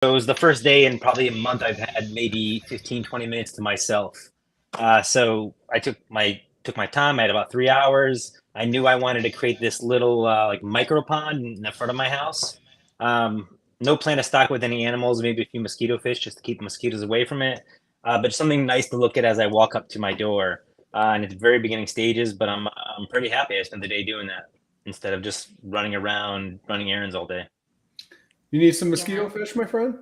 So it was the first day in probably a month I've had maybe 15, 20 minutes to myself. So I took my time. I had about 3 hours. I knew I wanted to create this little like micro pond in the front of my house. No plan to stock with any animals, maybe a few mosquito fish just to keep the mosquitoes away from it. But something nice to look at as I walk up to my door. And it's very beginning stages, but I'm pretty happy I spent the day doing that instead of just running around running errands all day. You need some mosquito fish, my friend?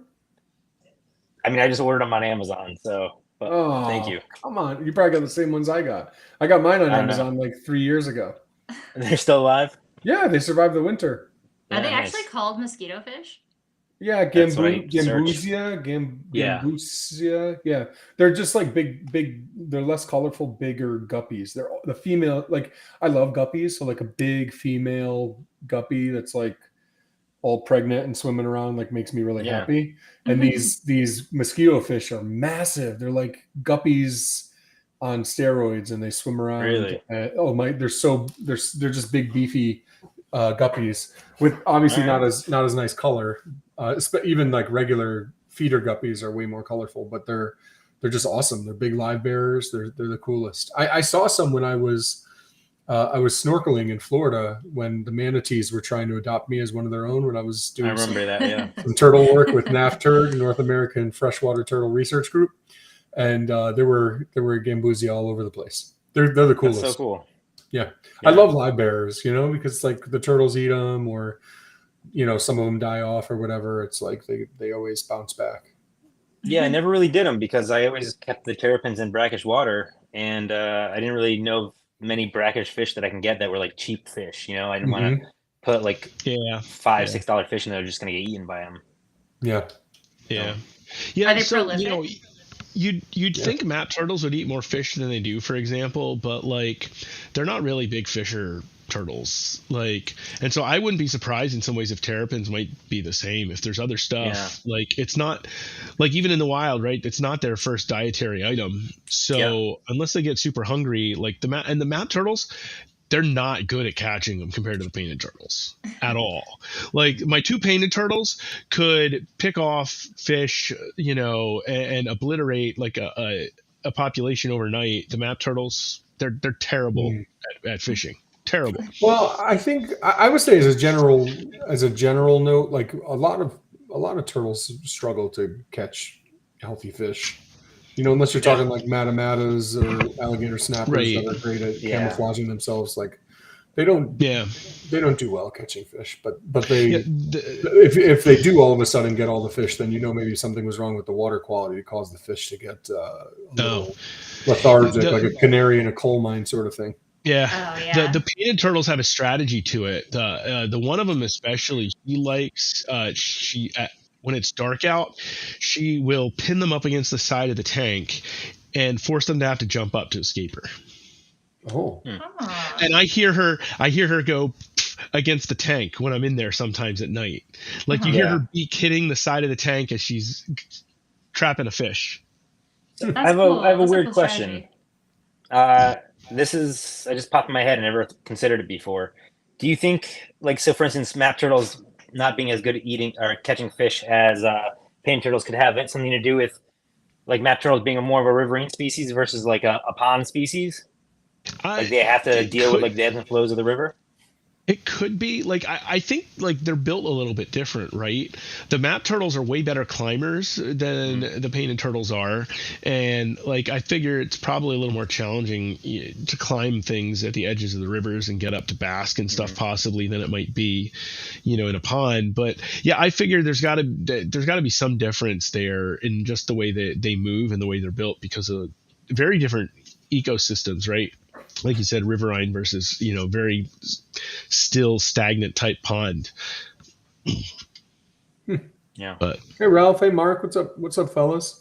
I mean, I just ordered them on Amazon, so but thank Oh, you. come on. You probably got the same ones I got. I got mine on I don't know. Amazon like 3 years ago. They're still alive? Yeah, they survived the winter. Are they Yeah, actually nice. called mosquito fish? Yeah, That's what I searched. Yeah. Gambusia. Yeah, they're just like big. They're less colorful, bigger guppies. They're the female. Like I love guppies, so like a big female guppy that's like all pregnant and swimming around like makes me really Yeah. happy. And these mosquito fish are massive. They're like guppies on steroids, and they swim around. Really? They're just big beefy guppies with obviously All right. not as nice color. Even like regular feeder guppies are way more colorful, but they're just awesome. They're big live bearers. They're the coolest. I saw some when I was snorkeling in Florida when the manatees were trying to adopt me as one of their own when I was I doing remember that, yeah. some turtle work with NAFTURG, North American Freshwater Turtle Research Group, and there were gambusia all over the place. They're the coolest. That's so cool. Yeah. Yeah. I love live bearers, because like the turtles eat them, or some of them die off or whatever. It's like they always bounce back. Yeah, I never really did them because I always kept the terrapins in brackish water, and I didn't really know of many brackish fish that I can get that were like cheap fish. I didn't want to put like Yeah. $5-6 fish and they're just gonna get eaten by them. Yeah. Yeah. Are Yeah. they So, prolific? you'd think map turtles would eat more fish than they do, for example, but like they're not really big fisher turtles. Like, and so I wouldn't be surprised in some ways if terrapins might be the same. If there's other stuff, like it's not like even in the wild, right? It's not their first dietary item. So unless they get super hungry, like the map turtles, they're not good at catching them compared to the painted turtles at all. Like my two painted turtles could pick off fish, and obliterate like a population overnight. The map turtles, they're terrible at fishing. Terrible. Well, I think I would say as a general note, like a lot of turtles struggle to catch healthy fish. Unless you're talking like matamatas or alligator snappers that are great at camouflaging themselves, like they don't do well catching fish. But they if they do all of a sudden get all the fish, then maybe something was wrong with the water quality to cause the fish to get a little lethargic, like a canary in a coal mine sort of thing. Yeah. Oh, yeah. The painted turtles have a strategy to it. The one of them especially, she likes when it's dark out, she will pin them up against the side of the tank and force them to have to jump up to escape her. Oh. And I hear her go against the tank when I'm in there sometimes at night. Like you hear her beak hitting the side of the tank as she's trapping a fish. That's I have cool. a That's weird cool question. strategy. I just popped in my head and never considered it before. Do you think, like, so for instance, map turtles not being as good at eating or catching fish as painted turtles could have something to do with like map turtles being more of a riverine species versus like a pond species? Like they have to deal with like the ebbs and flows of the river? It could be like I think like they're built a little bit different, right? The map turtles are way better climbers than the painted turtles are, and like I figure it's probably a little more challenging to climb things at the edges of the rivers and get up to bask and stuff possibly than it might be, in a pond. But yeah, I figure there's got to be some difference there in just the way that they move and the way they're built because of very different ecosystems, right? Like you said, riverine versus, very still stagnant type pond. Yeah. But hey, Ralph. Hey, Mark. What's up, fellas?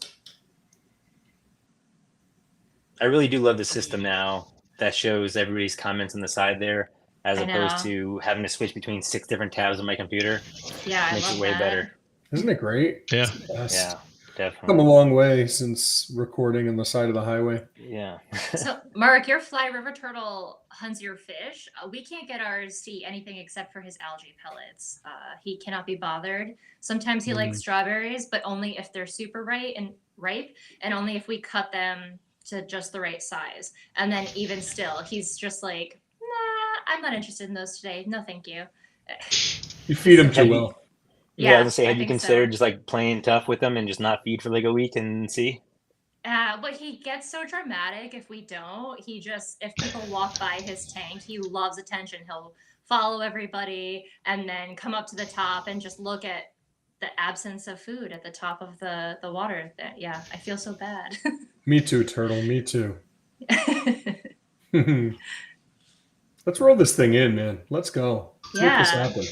I really do love the system now that shows everybody's comments on the side there, as opposed to having to switch between 6 different tabs on my computer. Yeah, Makes I love it way that. better. Isn't it great? yeah. Yeah. Come a definitely. long way since recording on the side of the highway. Yeah. So, Mark, your fly river turtle hunts your fish. We can't get ours to eat anything except for his algae pellets. He cannot be bothered. Sometimes he likes strawberries, but only if they're super ripe, and only if we cut them to just the right size. And then even still, he's just like, nah, I'm not interested in those today. No, thank you. You feed them too Have you- well. Yeah, I was gonna say, I have you think considered so. just like playing tough with them and just not feed for like a week and see? But he gets so dramatic if we don't. He just, if people walk by his tank, he loves attention. He'll follow everybody and then come up to the top and just look at the absence of food at the top of the water. Yeah, I feel so bad. Me too, turtle. Me too. Let's roll this thing in, man. Let's go. Let's make this Yeah. happen.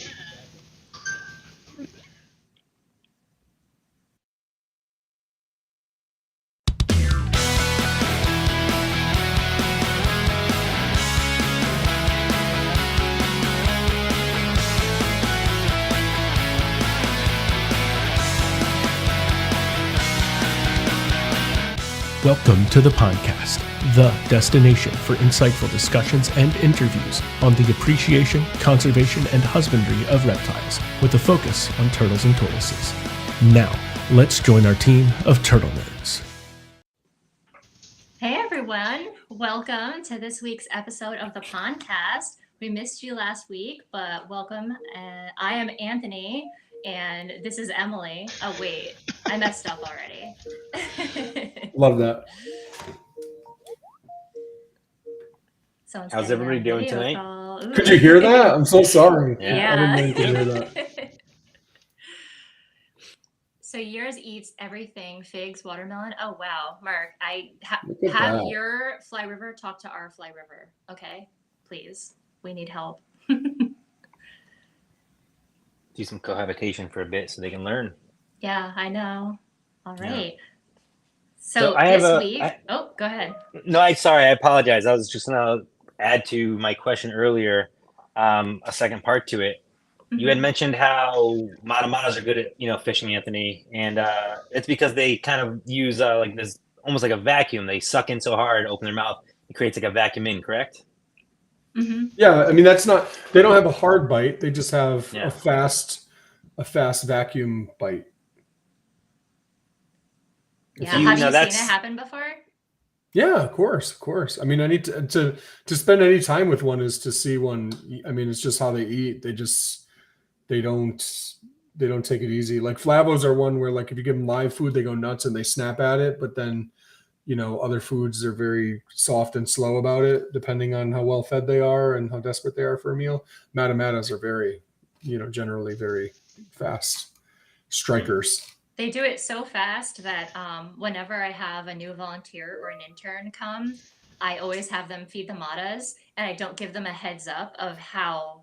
Welcome to the Pondcast, the destination for insightful discussions and interviews on the appreciation, conservation, and husbandry of reptiles, with a focus on turtles and tortoises. Now, let's join our team of turtle nerds. Hey everyone, welcome to this week's episode of the Pondcast. We missed you last week, but welcome. I am Anthony, and this is Emily. Oh wait, I messed up already. Love that. Someone's How's getting everybody a doing video tonight? call. Ooh. Could you hear that? I'm so sorry. Yeah. I didn't know you could hear that. So yours eats everything: figs, watermelon. Oh wow, Mark, Look at have that. your Fly River talk to our Fly River. Okay, please, we need help. Do some cohabitation for a bit so they can learn. Yeah, I know. All Yeah. right. So So I have this a- week. I- Oh, go ahead. No, I apologize. I was just gonna add to my question earlier, a second part to it. You had Mhm. mentioned how matamatas are good at fishing, Anthony, and it's because they kind of use like this almost like a vacuum. They suck in so hard, open their mouth, it creates like a vacuum in. Correct? Mhm. Yeah, I mean that's not. They don't have a hard bite. They just have Yeah. a fast vacuum bite. Yeah. you- Have no, you seen that's- it happen before? Yeah, of course. I mean, I need to spend any time with one is to see one. I mean, it's just how they eat. They don't take it easy. Like flavos are one where like if you give them live food, they go nuts and they snap at it. But then, other foods are very soft and slow about it, depending on how well fed they are and how desperate they are for a meal. Matamatas are very, generally very fast strikers. They do it so fast that whenever I have a new volunteer or an intern come, I always have them feed the matas, and I don't give them a heads up of how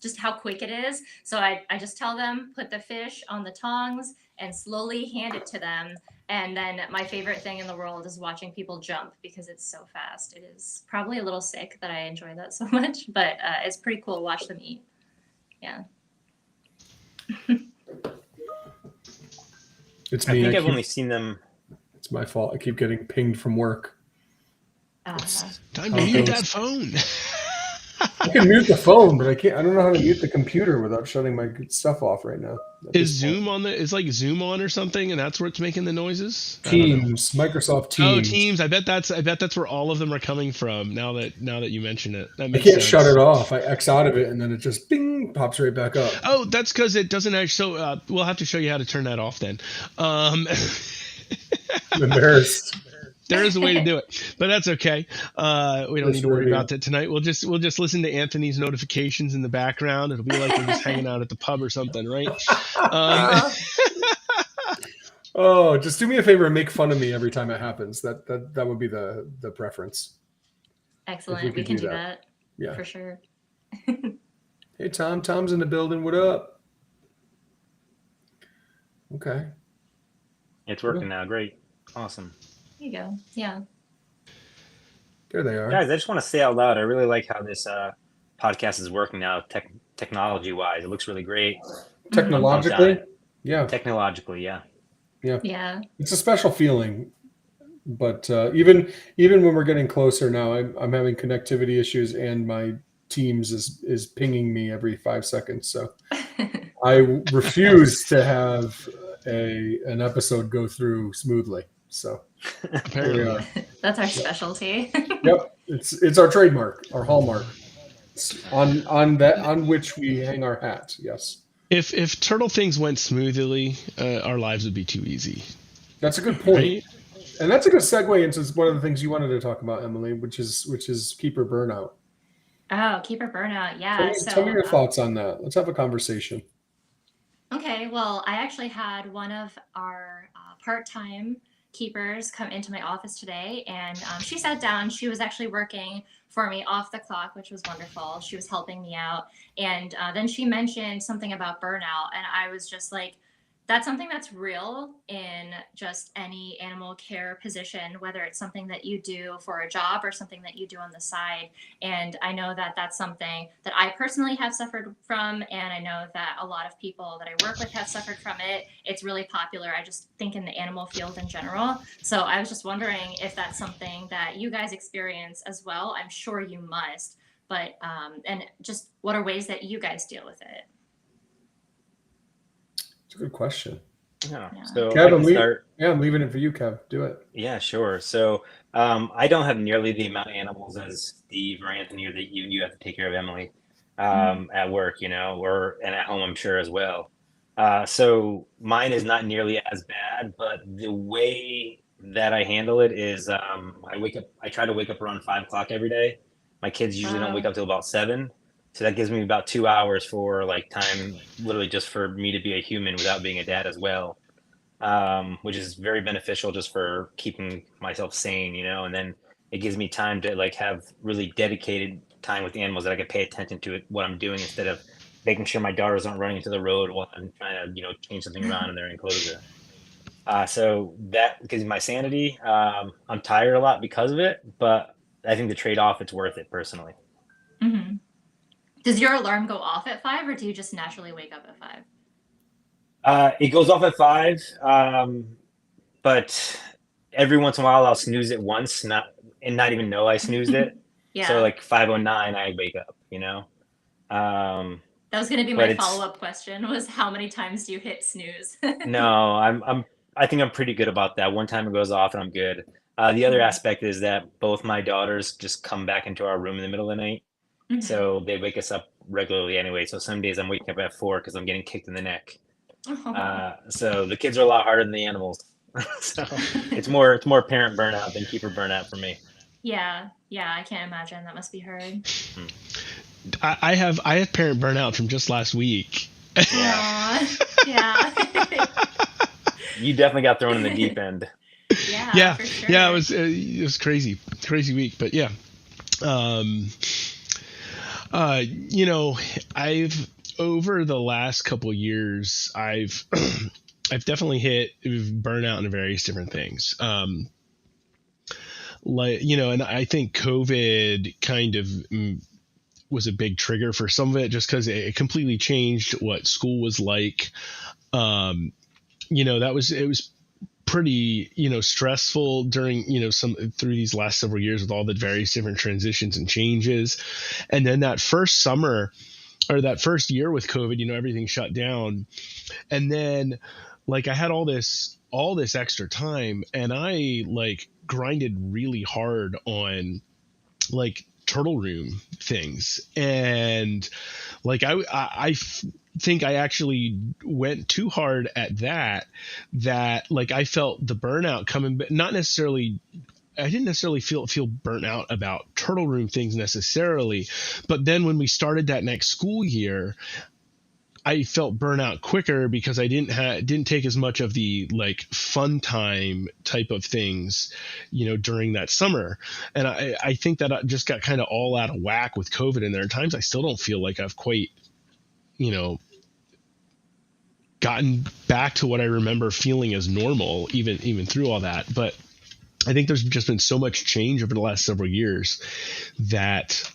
just how quick it is. So I just tell them, put the fish on the tongs and slowly hand it to them. And then my favorite thing in the world is watching people jump because it's so fast. It is probably a little sick that I enjoy that so much, but it's pretty cool to watch them eat. Yeah. It's I me. think I've only seen them. It's my fault. I keep getting pinged from work. Uh, Time to mute that phone. I can mute the phone, but I can't. I don't know how to mute the computer without shutting my good stuff off right now. Is Zoom on is like Zoom on or something, and that's where it's making the noises? Teams, Microsoft Teams. Oh, Teams. I bet that's where all of them are coming from. Now that you mention it, that I makes can't sense. shut it off. I X out of it, and then it just bing pops right back up. Oh, that's because it doesn't actually. So we'll have to show you how to turn that off then. I'm embarrassed. There is a way to do it, but that's okay. We don't Yes, need to worry we do. about that tonight. We'll just listen to Anthony's notifications in the background. It'll be like we're just hanging out at the pub or something, right? Oh, just do me a favor and make fun of me every time it happens. That would be the preference. excellent. we We could can do do that. that Yeah. for sure. Hey, Tom. Tom's in the building. What up? Okay. It's working now. Great, awesome, There you go. Yeah. There they are. guys. I just want to say out loud, I really like how this podcast is working now, technology wise. It looks really great. Technologically, Outside. yeah. Technologically, yeah. Yeah. It's a special feeling. But even when we're getting closer now, I'm having connectivity issues, and my Teams is pinging me every 5 seconds. So I refuse to have an episode go through smoothly. So here we are. That's our specialty. Yep, it's our trademark, our hallmark, on which we hang our hat. Yes. If turtle things went smoothly, our lives would be too easy. That's a good point. Right? And that's a good segue into one of the things you wanted to talk about, Emily, which is keeper burnout. Oh, keeper burnout. Yeah. Tell me your thoughts on that. Let's have a conversation. Okay. Well, I actually had one of our part-time keepers come into my office today, and she sat down. She was actually working for me off the clock, which was wonderful. She was helping me out. And then she mentioned something about burnout. And I was just like, that's something that's real in just any animal care position, whether it's something that you do for a job or something that you do on the side. And I know that that's something that I personally have suffered from. And I know that a lot of people that I work with have suffered from it. It's really popular, I just think, in the animal field in general. So I was just wondering if that's something that you guys experience as well. I'm sure you must, but and just what are ways that you guys deal with it? Good question. Yeah. Yeah. So Kev, I can start. I'm leaving it for you, Kev. Do it. Yeah, sure. So I don't have nearly the amount of animals as Steve or Anthony, or that you have to take care of Emily at work, and at home, I'm sure as well. So mine is not nearly as bad, but the way that I handle it is I try to wake up around 5 o'clock every day. My kids usually don't wake up till about 7. So that gives me about 2 hours for time, literally just for me to be a human without being a dad as well, which is very beneficial just for keeping myself sane, and then it gives me time to have really dedicated time with the animals that I can pay attention to what I'm doing instead of making sure my daughters aren't running into the road while I'm trying to, change something around in their enclosure. So that gives me my sanity. I'm tired a lot because of it, but I think the trade-off, it's worth it personally. Mm-hmm. Does your alarm go off at 5, or do you just naturally wake up at 5? It goes off at 5, but every once in a while I'll snooze it once, not even know I snoozed it. Yeah. So 5:09 I wake up. That was going to be my follow-up question: was how many times do you hit snooze? No, I think I'm pretty good about that. One time it goes off and I'm good. The other aspect is that both my daughters just come back into our room in the middle of the night. Mm-hmm. So they wake us up regularly anyway. So some days I'm waking up at 4 because I'm getting kicked in the neck. So the kids are a lot harder than the animals. So it's more parent burnout than keeper burnout for me. Yeah, I can't imagine. That must be hard. I have parent burnout from just last week. Yeah. You definitely got thrown in the deep end. Yeah, for sure. Yeah. It was crazy week, but yeah. I've over the last couple of years, I've definitely hit burnout in various different things. And I think COVID kind of was a big trigger for some of it, just because it completely changed what school was like. It was pretty, stressful during, through these last several years with all the various different transitions and changes. And then that first summer, or that first year with COVID, everything shut down. And then I had all this extra time, and I grinded really hard on turtle room things. And I think I actually went too hard at that I felt the burnout coming, but I didn't necessarily feel burnt out about turtle room things necessarily. But then when we started that next school year, I felt burnout quicker because I didn't take as much of the fun time type of things, during that summer. And I think that I just got kind of all out of whack with COVID. And there are times I still don't feel like I've quite, gotten back to what I remember feeling as normal, even through all that. But I think there's just been so much change over the last several years that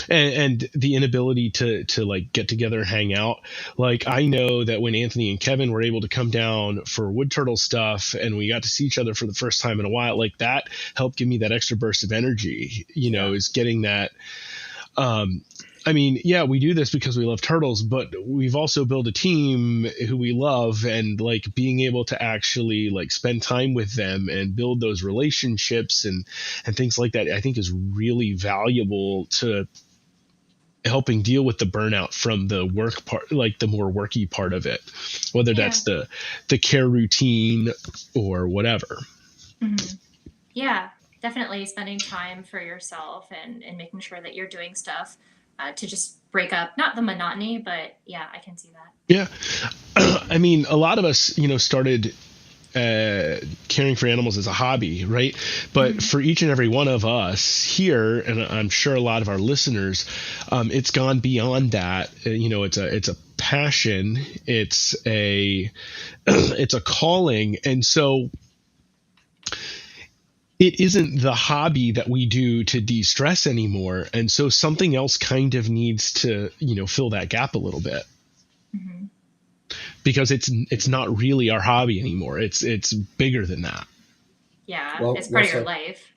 and the inability to like get together and hang out. Like, I know that when Anthony and Kevin were able to come down for wood turtle stuff and we got to see each other for the first time in a while, like that helped give me that extra burst of energy, is getting that. I mean, yeah, we do this because we love turtles, but we've also built a team who we love, and like being able to actually like spend time with them and build those relationships and things like that, I think is really valuable to helping deal with the burnout from the work part, like the more worky part of it, whether that's the care routine or whatever. Mm-hmm. Yeah, definitely spending time for yourself and making sure that you're doing stuff to just break up, not the monotony, but yeah, I can see that. Yeah. I mean, a lot of us, started caring for animals as a hobby, right? But for each and every one of us here, and I'm sure a lot of our listeners, it's gone beyond that. It's a passion, it's a calling, and so it isn't the hobby that we do to de-stress anymore, and so something else kind of needs to fill that gap a little bit. Mm-hmm. Because it's not really our hobby anymore. It's bigger than that. Yeah, it's part of your life.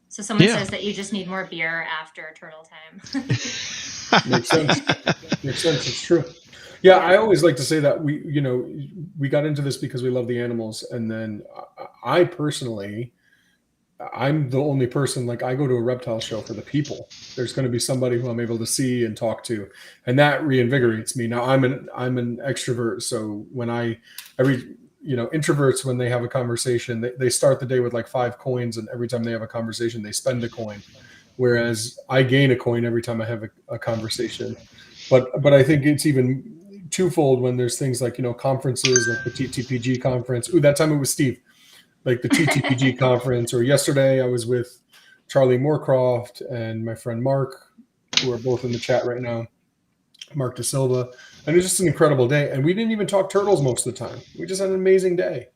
So someone says that you just need more beer after turtle time. Makes sense. It's true. Yeah, I always like to say that we got into this because we love the animals, and then I personally, I'm the only person, like, I go to a reptile show for the people. There's going to be somebody who I'm able to see and talk to, and that reinvigorates me. Now I'm an extrovert, so when introverts, when they have a conversation, they start the day with like 5 coins, and every time they have a conversation, they spend a coin. Whereas I gain a coin every time I have a conversation. But I think it's even twofold when there's things like, conferences like the TTPG conference. Ooh, that time it was Steve. Like the TTPG conference, or yesterday I was with Charlie Moorcroft and my friend Mark, who are both in the chat right now, Mark Da Silva. And it was just an incredible day. And we didn't even talk turtles most of the time. We just had an amazing day.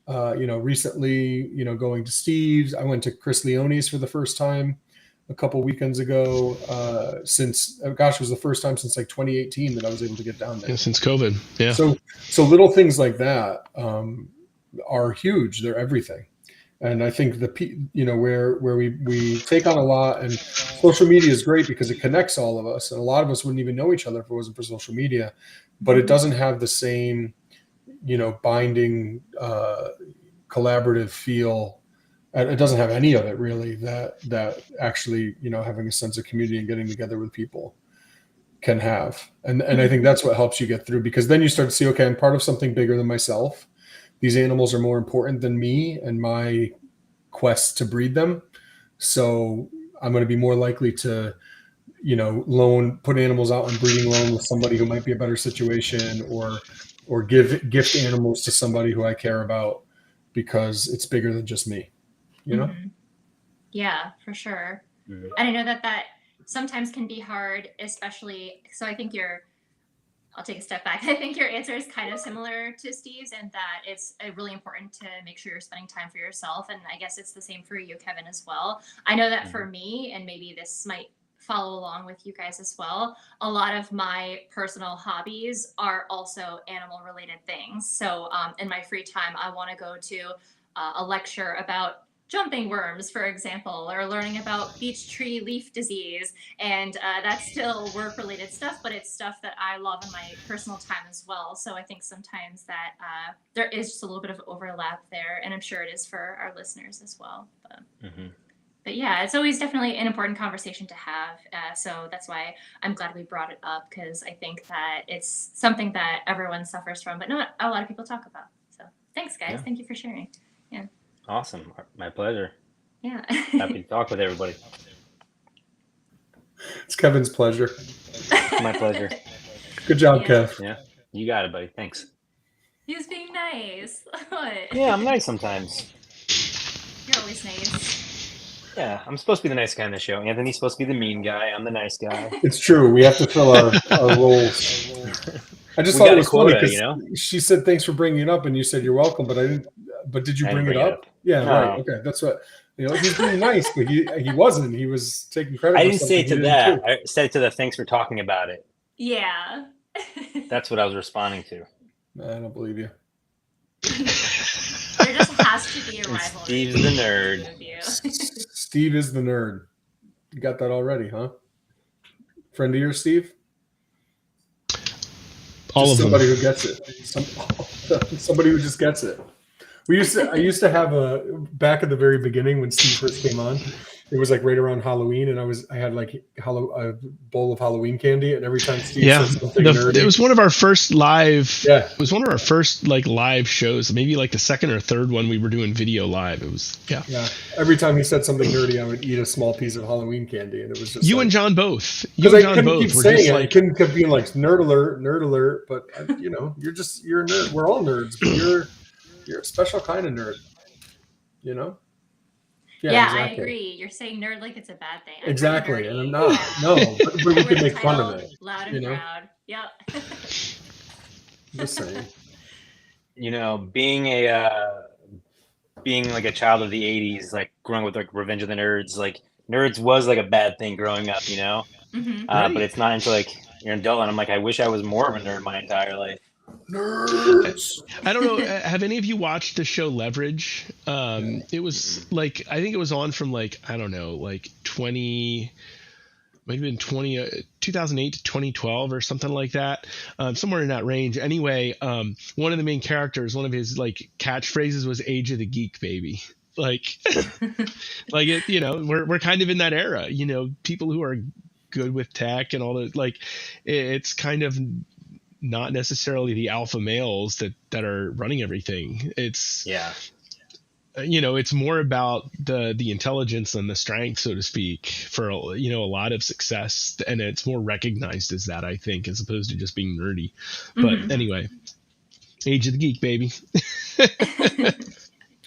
Recently, going to Steve's. I went to Chris Leone's for the first time a couple weekends ago. It was the first time since like 2018 that I was able to get down there. Yeah, since COVID. Yeah. So little things like that are huge. They're everything. And I think where we take on a lot, and social media is great because it connects all of us. And a lot of us wouldn't even know each other if it wasn't for social media, but it doesn't have the same, binding, collaborative feel. And it doesn't have any of it really that actually, having a sense of community and getting together with people can have. And I think that's what helps you get through, because then you start to see, okay, I'm part of something bigger than myself. These animals are more important than me and my quest to breed them. So I'm going to be more likely to, put animals out on breeding loan with somebody who might be a better situation, or gift animals to somebody who I care about, because it's bigger than just me, Mm-hmm. Yeah, for sure. Mm-hmm. And I know that sometimes can be hard, especially, so I think I'll take a step back. I think your answer is kind of similar to Steve's, and that it's really important to make sure you're spending time for yourself. And I guess it's the same for you, Kevin, as well. I know that for me, and maybe this might follow along with you guys as well, a lot of my personal hobbies are also animal related things. So in my free time, I want to go to a lecture about jumping worms, for example, or learning about beech tree leaf disease. And that's still work related stuff, but it's stuff that I love in my personal time as well. So I think sometimes that there is just a little bit of overlap there, and I'm sure it is for our listeners as well. But yeah, it's always definitely an important conversation to have. So that's why I'm glad we brought it up, because I think that it's something that everyone suffers from, but not a lot of people talk about. So thanks, guys. Yeah. Thank you for sharing. Yeah. Awesome. My pleasure. Yeah. Happy to talk with everybody. It's Kevin's pleasure. My pleasure. Good job, Kev. Yeah. You got it, buddy. Thanks. He was being nice. Yeah, I'm nice sometimes. You're always nice. Yeah, I'm supposed to be the nice guy on the show. Anthony's supposed to be the mean guy. I'm the nice guy. It's true. We have to fill our roles. I just thought it was funny because she said thanks for bringing it up, and you said you're welcome, but I didn't. But did you bring it up? Yeah, no. Right. Okay, that's what. You know, he's being nice, but he wasn't. He was taking credit. I for didn't say it something to he didn't that. I said it to the thanks for talking about it. Yeah. That's what I was responding to. do. I don't believe you. There just has to be a And rivalry. Steve's the nerd. between you. Steve is the nerd. You got that already, huh? Friend of yours, Steve? All Just of somebody them. who gets it. Somebody who just gets it. I used to have back at the very beginning when Steve first came on. It was like right around Halloween, and I had like a bowl of Halloween candy, and every time Steve Yeah, said something nerdy, it was one of our first live. Yeah. It was one of our first like live shows. Maybe like the second or third one we were doing video live. It was yeah. Every time he said something nerdy, I would eat a small piece of Halloween candy, and it was just you like, and John both. You because and I John couldn't both keep were saying just it. I like couldn't keep being like nerd alert. But you know, you're a nerd. We're all nerds, but you're a special kind of nerd. You know. Yeah, exactly. I agree. You're saying nerd like it's a bad thing. I'm Exactly, nerdy. and I'm not. Yeah. No, but we Wear can the make fun of title it. Loud and you know? proud. Yep. Just saying. You know, being like a child of the '80s, like growing with like Revenge of the Nerds, like nerds was like a bad thing growing up, you know. Mhm. Right. But it's not until like you're an adult, and I'm like, I wish I was more of a nerd my entire life. Nerds. I don't know. Have any of you watched the show Leverage? It was like I think it was on from like I don't know, like 20, might have been 2008 to 2012 or something like that, somewhere in that range. Anyway, one of the main characters, one of his like catchphrases was "Age of the Geek, baby." Like, like it, you know, we're kind of in that era. You know, people who are good with tech and all that. Like, it's kind of not necessarily the alpha males that are running everything. It's you know, it's more about the intelligence and the strength, so to speak, for you know a lot of success, and it's more recognized as that, I think, as opposed to just being nerdy. But anyway, Age of the Geek, baby.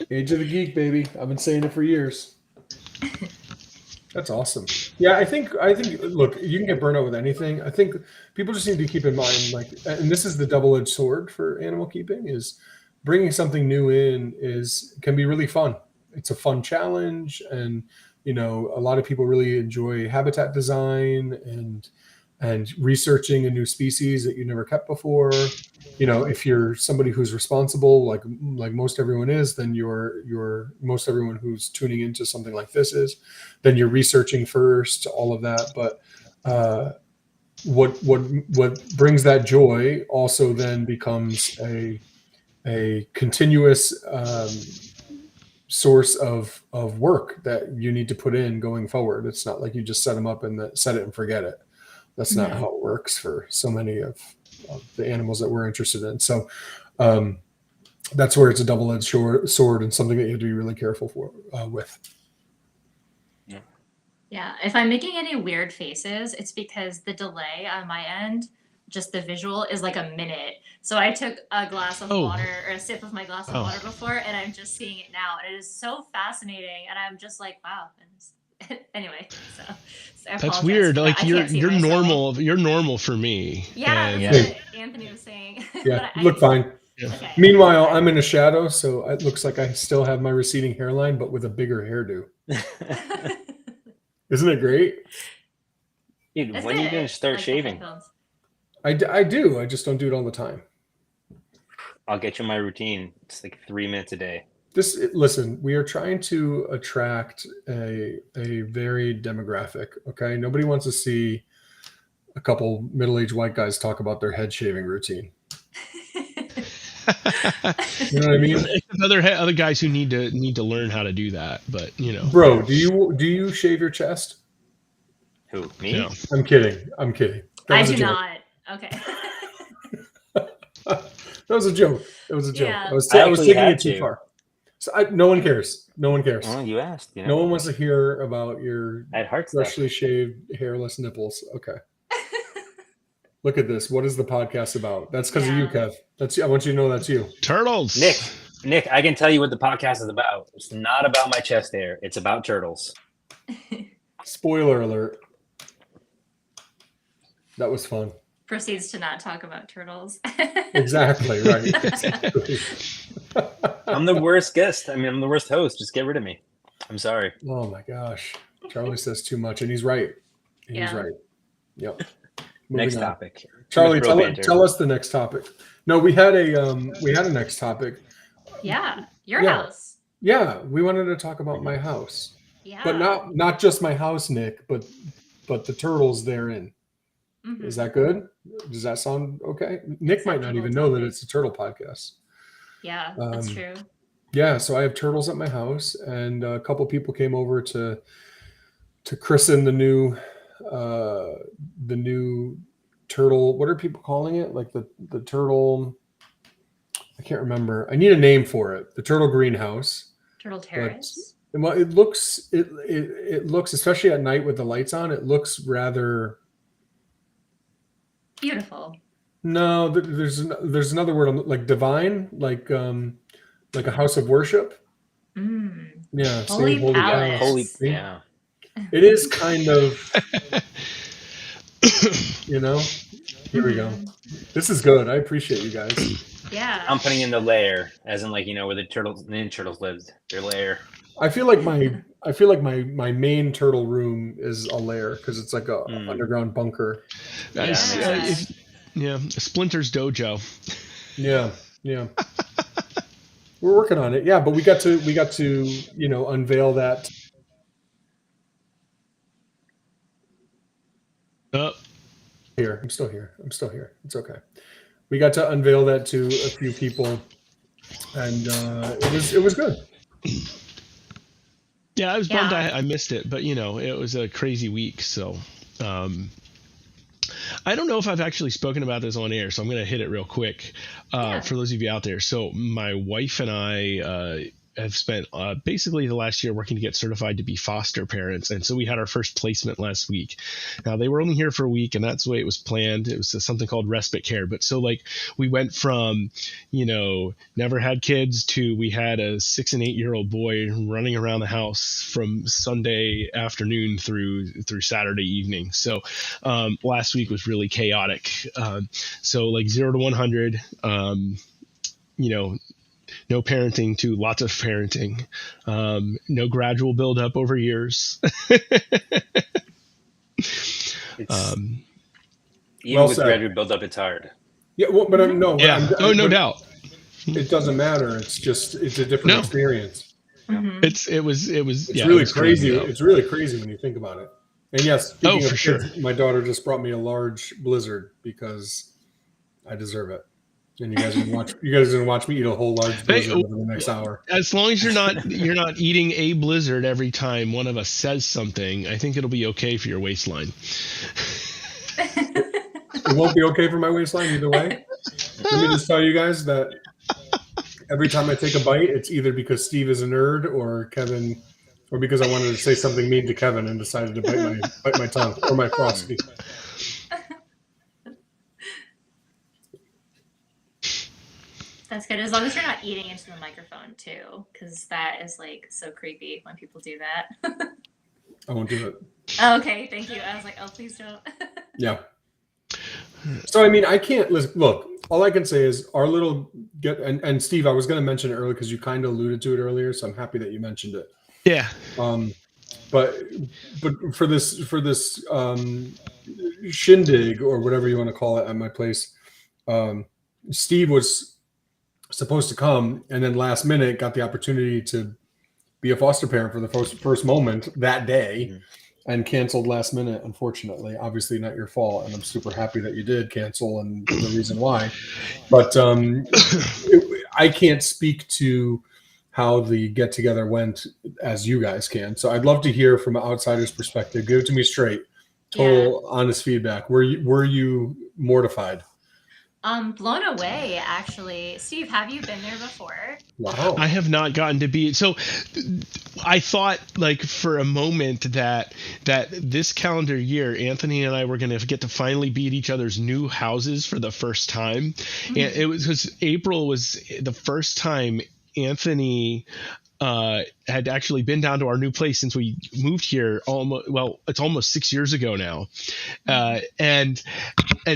Age of the Geek, baby. I've been saying it for years. That's awesome. Yeah, I think. Look, you can get burnt out with anything. I think people just need to keep in mind, like, and this is the double-edged sword for animal keeping: is bringing something new in can be really fun. It's a fun challenge, and you know, a lot of people really enjoy habitat design and researching a new species that you never kept before. You know, if you're somebody who's responsible, like most everyone is, then you're most everyone who's tuning into something like this is, then you're researching first, all of that. But what brings that joy also then becomes a continuous source of work that you need to put in going forward. It's not like you just set them up and set it and forget it. That's not how it works for so many of the animals that we're interested in. So that's where it's a double-edged sword and something that you have to be really careful with. Yeah, if I'm making any weird faces, it's because the delay on my end, just the visual, is like a minute. So I took a glass of water or a sip of my glass of water before, and I'm just seeing it now. And it is so fascinating. And I'm just like, wow. Anyway, so I that's weird. Like you're myself. normal. You're normal for me. Yeah, that's what Anthony was saying. Yeah, you look fine. Okay. Meanwhile, I'm in a shadow, so it looks like I still have my receding hairline, but with a bigger hairdo. Isn't it great? Dude, when are you going to start shaving? I do. I just don't do it all the time. I'll get you my routine. It's like 3 minutes a day. Listen, we are trying to attract a varied demographic. Okay, nobody wants to see a couple middle-aged white guys talk about their head shaving routine. You know what I mean? Other guys who need to learn how to do that, but you know. Bro, do you shave your chest? Who, me? No. I'm kidding. I do not. Okay. That was a joke. Yeah. I was taking it too far. So no one cares. Well, you asked. You know? No one wants to hear about your freshly shaved, hairless nipples. Okay. Look at this. What is the podcast about? That's because of you, Kev. I want you to know that's you. Turtles. Nick, I can tell you what the podcast is about. It's not about my chest hair. It's about turtles. Spoiler alert. That was fun. Proceeds to not talk about turtles. Exactly, right. Exactly. I'm the worst guest. I mean, I'm the worst host. Just get rid of me. I'm sorry. Oh my gosh. Charlie says too much, and he's right. He's Yeah. right. Yep. Next Moving on. topic. Too much Charlie, bro banter. tell us the next topic. No, we had a next topic. Yeah. Your Yeah. house. Yeah, we wanted to talk about my house, Yeah. but not just my house, Nick, but the turtles therein. Mhm. Is that good? Does that sound okay? Nick might not even know that it's a turtle podcast. Yeah, that's true. Yeah, so I have turtles at my house, and a couple people came over to christen the new turtle. What are people calling it? Like the turtle. I can't remember. I need a name for it. The turtle greenhouse. Turtle terrace. Well, it looks, especially at night with the lights on, it looks rather Beautiful. No, there's another word, like divine, like a house of worship. Yeah, Holy palace. Holy, yeah. It is kind of, Here we go. This is good. I appreciate you guys. Yeah. I'm putting in the lair, as in like where the Ninja Turtles lived. Their lair. I feel like my main turtle room is a lair because it's like a underground bunker. Splinter's dojo. Yeah. We're working on it. Yeah, but we got to unveil that. Here, I'm still here. It's okay. We got to unveil that to a few people, and it was good. Yeah, I was bummed I missed it, but it was a crazy week. So I don't know if I've actually spoken about this on air, so I'm going to hit it real quick for those of you out there. So my wife and I have spent basically the last year working to get certified to be foster parents. And so we had our first placement last week. Now, they were only here for a week, and that's the way it was planned. It was something called respite care. But so we went from, never had kids to we had a 6 and 8 year old boy running around the house from Sunday afternoon through Saturday evening. So last week was really chaotic. So 0 to 100, no parenting to lots of parenting, no gradual build up over years. Even with gradual build up, it's hard. Yeah, well, but no. Yeah. No doubt. It doesn't matter. It's a different experience. Mm-hmm. It's really crazy. It's really crazy when you think about it. And yes, speaking of kids, sure. My daughter just brought me a large blizzard because I deserve it. And you guys gonna watch me eat a whole large blizzard over the next hour. As long as you're not eating a blizzard every time one of us says something, I think it'll be okay for your waistline. It won't be okay for my waistline either way. Let me just tell you guys that every time I take a bite, it's either because Steve is a nerd or Kevin, or because I wanted to say something mean to Kevin and decided to bite my tongue or my frosty. That's good, as long as you're not eating into the microphone too, because that is so creepy when people do that. I won't do it. Oh, okay, thank you. I was like, oh, please don't. Yeah. So I can't look. All I can say is our little and Steve, I was going to mention it earlier because you kind of alluded to it earlier, so I'm happy that you mentioned it. Yeah. But for this shindig or whatever you want to call it at my place, Steve was supposed to come and then last minute got the opportunity to be a foster parent for the first moment that day and canceled last minute, unfortunately. Obviously not your fault, and I'm super happy that you did cancel and the reason why. But I can't speak to how the get together went as you guys can. So I'd love to hear from an outsider's perspective. Give it to me straight. Total honest feedback. Were you mortified? Blown away, actually. Steve, have you been there before? Wow. I have not gotten to be. So I thought for a moment that this calendar year, Anthony and I were going to get to finally be at each other's new houses for the first time. Mm-hmm. And it was because April was the first time Anthony had actually been down to our new place since we moved here it's almost 6 years ago now. And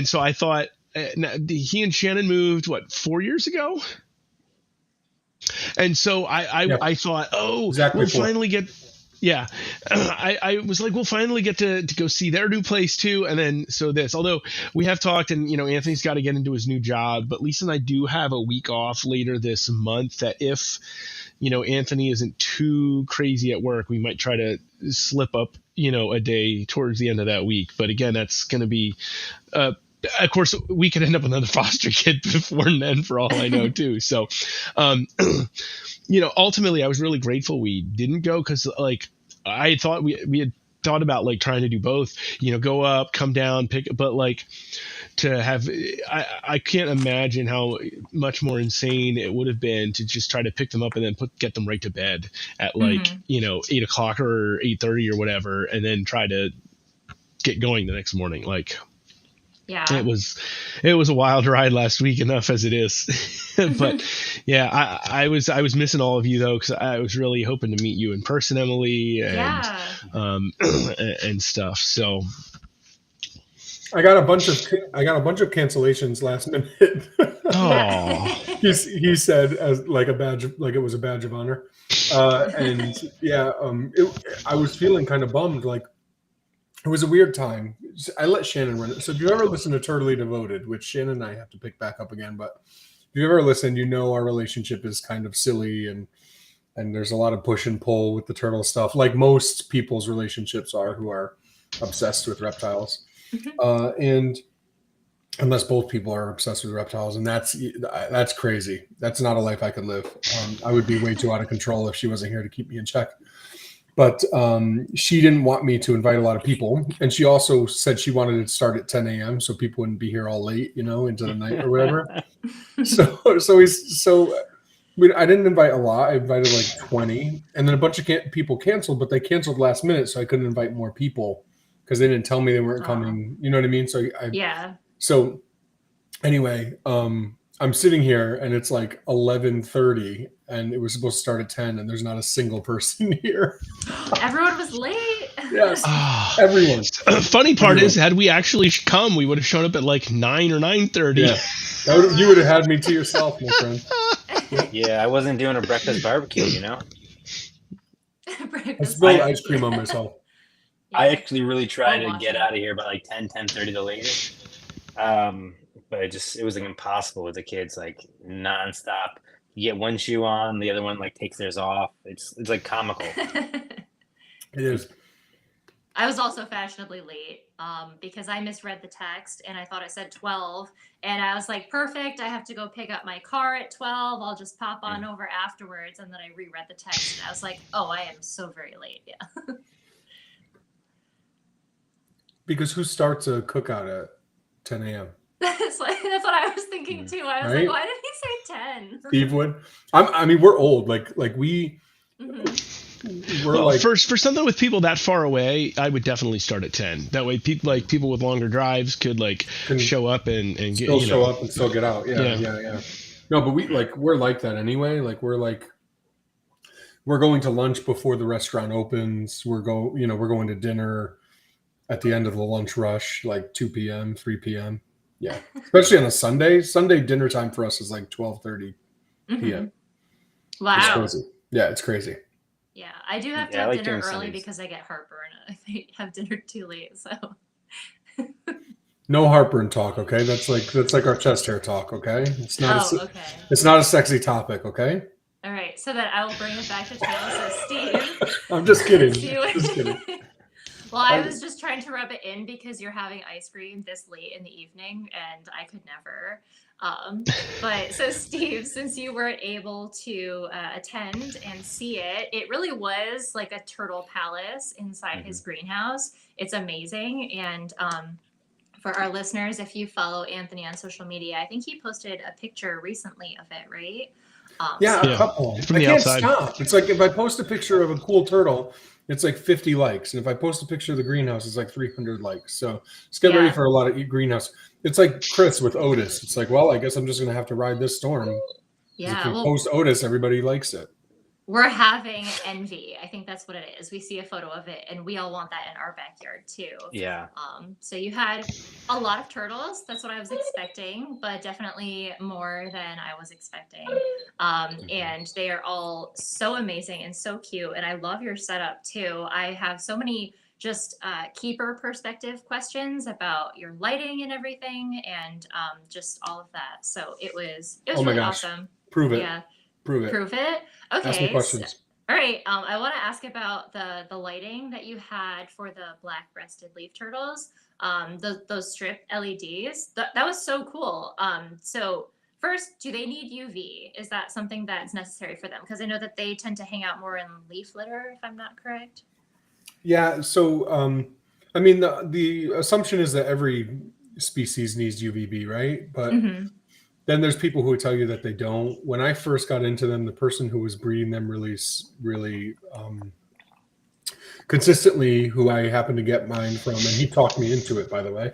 so I thought, he and Shannon moved 4 years ago? And so I thought, Exactly we'll finally get. Yeah, I was like, we'll finally get to go see their new place too. And then although we have talked, and Anthony's got to get into his new job, but Lisa and I do have a week off later this month that if Anthony isn't too crazy at work, we might try to slip up a day towards the end of that week. But again, that's going to be of course, we could end up with another foster kid before then, for all I know, too. So, ultimately, I was really grateful we didn't go, because, I thought we had thought about trying to do both. Go up, come down, but to have, I can't imagine how much more insane it would have been to just try to pick them up and then get them right to bed at 8 o'clock or 8:30 or whatever, and then try to get going the next morning. Yeah, it was a wild ride last week enough as it is. But yeah, I was missing all of you though, because I was really hoping to meet you in person, Emily, and and stuff. So I got a bunch of cancellations last minute. Oh, he said as like it was a badge of honor, and yeah, I was feeling kind of bummed. It was a weird time. I let Shannon run it. So if you ever listen to Totally Devoted, which Shannon and I have to pick back up again, but if you ever listen, our relationship is kind of silly, and there's a lot of push and pull with the turtle stuff, like most people's relationships are who are obsessed with reptiles. And unless both people are obsessed with reptiles, and that's crazy. That's not a life I could live. I would be way too out of control if she wasn't here to keep me in check. But she didn't want me to invite a lot of people. And she also said she wanted to start at 10 a.m. so people wouldn't be here all late, into the night or whatever. I didn't invite a lot. I invited 20. And then a bunch of people canceled, but they canceled last minute, so I couldn't invite more people because they didn't tell me they weren't coming. You know what I mean? So So anyway, I'm sitting here and it's 11:30 and it was supposed to start at 10 and there's not a single person here. Everyone was late. Yes, everyone. Funny part is, had we actually come, we would have shown up at 9 or 9:30. Yeah, you would have had me to yourself, my friend. Yeah, I wasn't doing a breakfast barbecue, I spilled ice cream on myself. I actually really tried to get out of here by 10:30 the latest. But it was impossible with the kids, nonstop. You get one shoe on, the other one takes theirs off. It's comical. It is. I was also fashionably late because I misread the text and I thought it said 12. And I was like, perfect. I have to go pick up my car at 12. I'll just pop on over afterwards. And then I reread the text and I was like, oh, I am so very late. Yeah. Because who starts a cookout at 10 a.m.? That's what I was thinking too. I was like, why did he say 10? Steve would. We're old. We're for something with people that far away, I would definitely start at 10. That way, people with longer drives could show up and get show up and still get out. Yeah. No, but we're like that anyway. We're going to lunch before the restaurant opens. We're going to dinner at the end of the lunch rush, 2 p.m., 3 p.m. Yeah, especially on a Sunday. Sunday dinner time for us is 12:30 p.m. Wow. It's crazy. Yeah, it's crazy. Yeah, I do have to have dinner early because I get heartburn if I have dinner too late. So no heartburn talk, okay? That's like our chest hair talk, okay? It's not. Okay. It's not a sexy topic, okay? All right, so that I will bring it back to channel. So Steve, I'm just kidding. Just kidding. Well, I was just trying to rub it in because you're having ice cream this late in the evening, and I could never. But so Steve, since you weren't able to attend and see it, it really was like a turtle palace inside his greenhouse. It's amazing. And for our listeners, if you follow Anthony on social media, I think he posted a picture recently of it, right? A couple. From I the can't outside. stop. It's if I post a picture of a cool turtle, it's 50 likes. And if I post a picture of the greenhouse, it's 300 likes. So let's get ready for a lot of greenhouse. It's like Chris with Otis. It's well, I guess I'm just going to have to ride this storm. Yeah. If you post Otis, everybody likes it. we're having envy. I think that's what it is. We see a photo of it and we all want that in our backyard too. Yeah. So you had a lot of turtles. That's what I was expecting, but definitely more than I was expecting. And they are all so amazing and so cute. And I love your setup too. I have so many just keeper perspective questions about your lighting and everything, and just all of that. So it was Oh my really gosh. awesome. Prove it. Yeah. Prove it. Prove it. Ask me Okay. questions. All right. I want to ask about the lighting that you had for the black-breasted leaf turtles. Those strip LEDs. That was so cool. So first, do they need UV? Is that something that's necessary for them? Because I know that they tend to hang out more in leaf litter, if I'm not correct. Yeah. So, I mean, the assumption is that every species needs UVB, right? But Mm-hmm. then there's people who would tell you that they don't. When I first got into them, the person who was breeding them really consistently, who I happened to get mine from, and he talked me into it, by the way.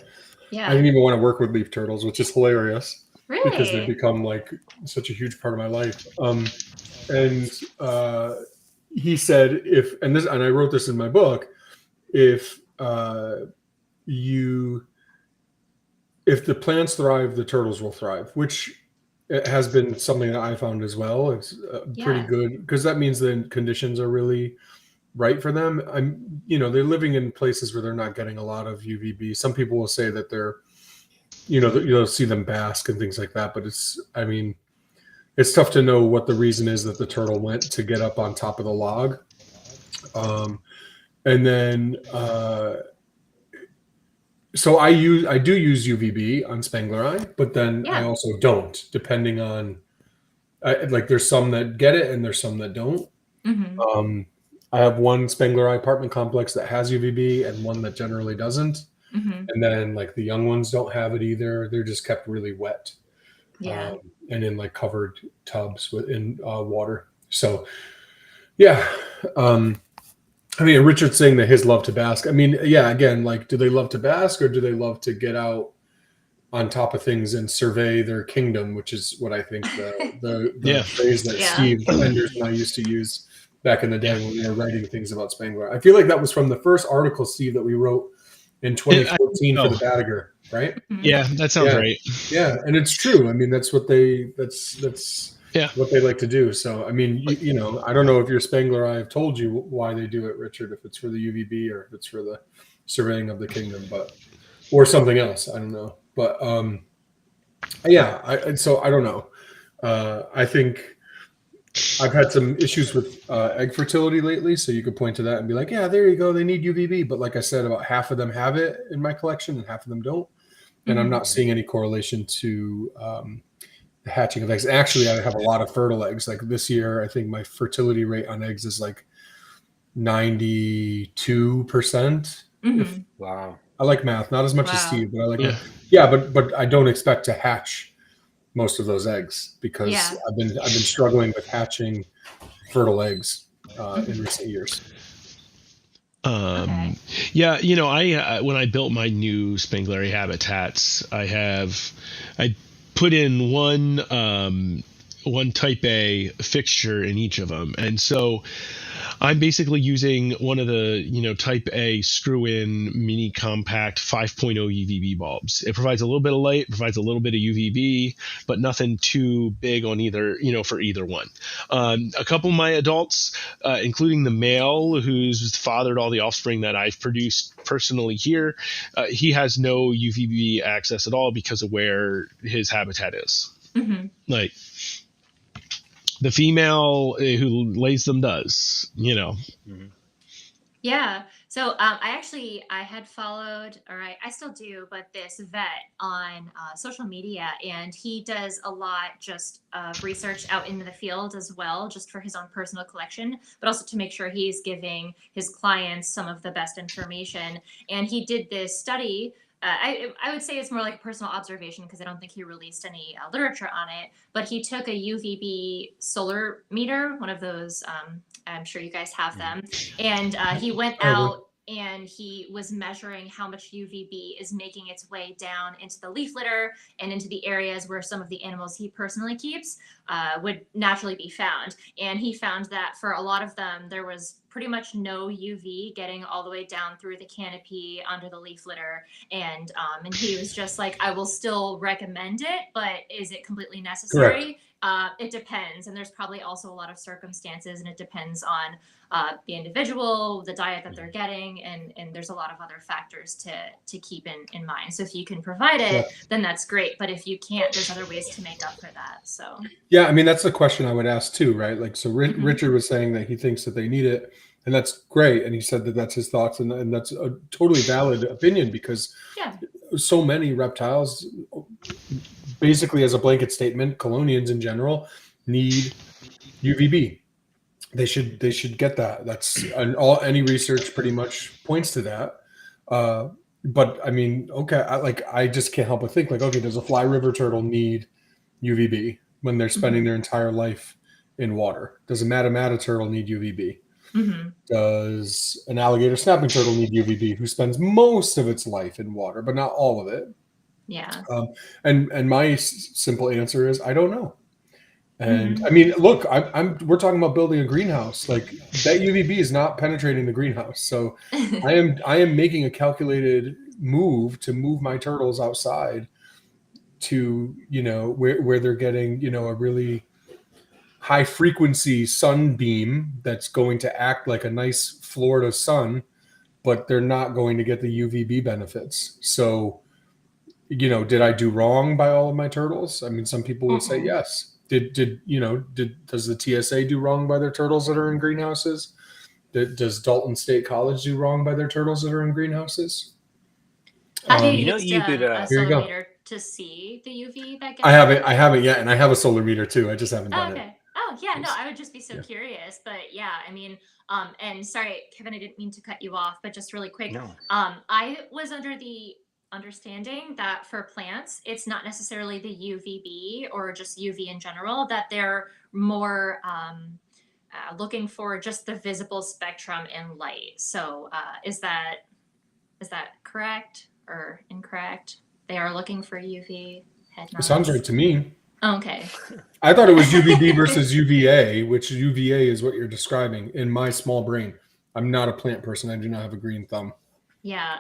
Yeah. I didn't even want to work with leaf turtles, which is hilarious because they've Really? become like such a huge part of my life. And he said, and I wrote this in my book, if the plants thrive, the turtles will thrive, which it has been something that I found as well. It's pretty Yeah. good because that means the conditions are really right for them. They're living in places where they're not getting a lot of UVB. Some people will say that they're, you'll see them bask and things like that, but it's tough to know what the reason is that the turtle went to get up on top of the log. And then, so I do use UVB on Spengleri, but then I also don't, depending on, like there's some that get it and there's some that don't. Mm-hmm. I have one Spengleri apartment complex that has UVB and one that generally doesn't. Mm-hmm. And then like the young ones don't have it either. They're just kept really wet. Yeah. And in like covered tubs in water. So yeah. Richard's saying that his love to bask. Again, like, do they love to bask or do they love to get out on top of things and survey their kingdom, which is what I think the phrase that Steve Enders and I used to use back in the day when we were writing things about Spengler. I feel like that was from the first article, Steve, that we wrote in 2014 for the Batager, right? Yeah, that sounds right. Yeah, and it's true. That's what that's what they like to do. So, I don't know if your Spengler I have told you why they do it, Richard, if it's for the UVB or if it's for the surveying of the kingdom, or something else. I don't know. But so I don't know. I think I've had some issues with egg fertility lately, so you could point to that and be like, yeah, there you go. They need UVB. But like I said, about half of them have it in my collection and half of them don't. And I'm not seeing any correlation to the hatching of eggs. Actually, I have a lot of fertile eggs. Like this year, I think my fertility rate on eggs is like 92%. Wow. I like math, not as much as Steve, but I like math. Yeah, but I don't expect to hatch most of those eggs because I've been struggling with hatching fertile eggs in recent years. I when I built my new Spengleri habitats, I put in one type A fixture in each of them, and so I'm basically using one of the type A screw-in mini compact 5.0 UVB bulbs. It provides a little bit of light, provides a little bit of UVB, but nothing too big on either, for either one. A couple of my adults, including the male who's fathered all the offspring that I've produced personally here, he has no UVB access at all because of where his habitat is. Mm-hmm. Like, the female who lays them does, Mm-hmm. Yeah. So I had followed, or I still do, but this vet on social media, and he does a lot just of research out into the field as well, just for his own personal collection, but also to make sure he's giving his clients some of the best information. And he did this study. I would say it's more like a personal observation because I don't think he released any literature on it, but he took a UVB solar meter, one of those, I'm sure you guys have them, and he went out and he was measuring how much UVB is making its way down into the leaf litter and into the areas where some of the animals he personally keeps would naturally be found. And he found that for a lot of them, there was pretty much no UV getting all the way down through the canopy under the leaf litter. And he was just like, I will still recommend it, but is it completely necessary? It depends. And there's probably also a lot of circumstances, and it depends on the individual, the diet that they're getting, and there's a lot of other factors to keep in mind. So if you can provide it, then that's great. But if you can't, there's other ways to make up for that. So yeah, I mean, that's the question I would ask too, right? Like, so Richard was saying that he thinks that they need it, and that's great. And he said that that's his thoughts, and that's a totally valid opinion, because so many reptiles, basically as a blanket statement, colonians in general need UVB. They should get that. That's any research pretty much points to that. But I mean, okay, I just can't help but think, like, okay, does a fly river turtle need UVB when they're spending their entire life in water? Does a Matamata turtle need UVB? Does an alligator snapping turtle need UVB, who spends most of its life in water, but not all of it? Yeah. And my simple answer is, I don't know. And I mean, look, we're talking about building a greenhouse. Like, that UVB is not penetrating the greenhouse. So I am making a calculated move to move my turtles outside to, where they're getting, a really high frequency sunbeam that's going to act like a nice Florida sun, but they're not going to get the UVB benefits. So, did I do wrong by all of my turtles? I mean, some people would say yes. Does the TSA do wrong by their turtles that are in greenhouses? Does Dalton State College do wrong by their turtles that are in greenhouses? Have you used you could a solar meter to see the UV that gets? I haven't yet, and I have a solar meter too. I just haven't done it. Oh yeah, no, I would just be so curious. But yeah, I mean, and sorry, Kevin, I didn't mean to cut you off, but just really quick. No. I was under the understanding that for plants, it's not necessarily the UVB or just UV in general, that they're more looking for just the visible spectrum in light. So is that correct or incorrect? They are looking for UV head nods. It sounds right to me. Okay. I thought it was UVB versus UVA, which UVA is what you're describing in my small brain. I'm not a plant person. I do not have a green thumb. Yeah.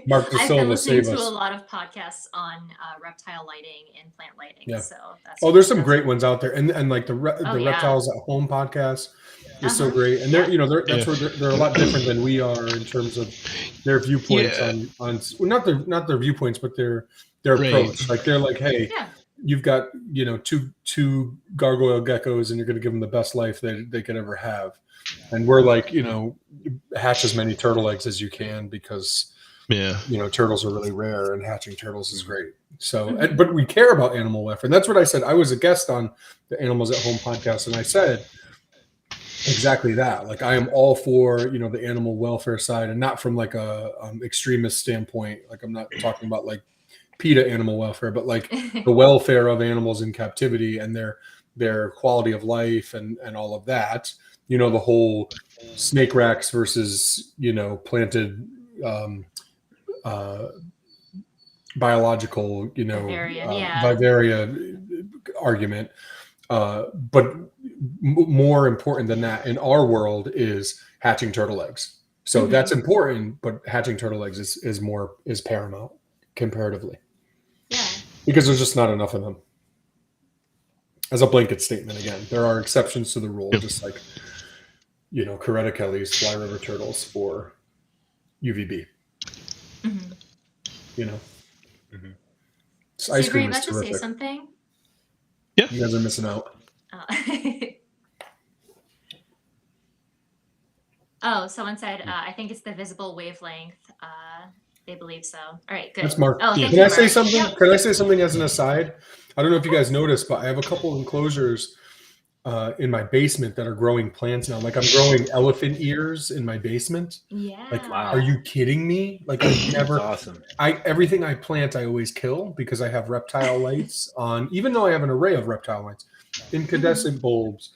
Mark I've been listening to a lot of podcasts on reptile lighting and plant lighting. Yeah. So that's there's some great ones out there, and like the Reptiles at Home podcast is so great, and they're they're a lot different than we are in terms of their viewpoints on not their viewpoints, but their approach. Like, they're like, hey, you've got two gargoyle geckos, and you're going to give them the best life they could ever have. And we're like, hatch as many turtle eggs as you can, because turtles are really rare, and hatching turtles is great. So, but we care about animal welfare. And that's what I said. I was a guest on the Animals at Home podcast, and I said exactly that. Like, I am all for, the animal welfare side, and not from like a extremist standpoint. Like, I'm not talking about like PETA animal welfare, but like the welfare of animals in captivity and their quality of life and all of that. The whole snake racks versus, planted biological, Vivaria argument. But more important than that in our world is hatching turtle eggs. So that's important, but hatching turtle eggs is paramount comparatively. Yeah. Because there's just not enough of them. As a blanket statement, again, there are exceptions to the rule, just like Coretta Kelly's fly river turtles for UVB. Ice cream is terrific. To say something? Yeah, you guys are missing out. Someone said, I think it's the visible wavelength. They believe so. All right, good. That's Mark. Can I say something? Yep. Can I say something as an aside? I don't know if you guys noticed, but I have a couple enclosures in my basement that are growing plants now. Like, I'm growing elephant ears in my basement. Yeah. Like, are you kidding me? Like, I've never. That's awesome. Everything I plant, I always kill, because I have reptile lights on. Even though I have an array of reptile lights, incandescent bulbs,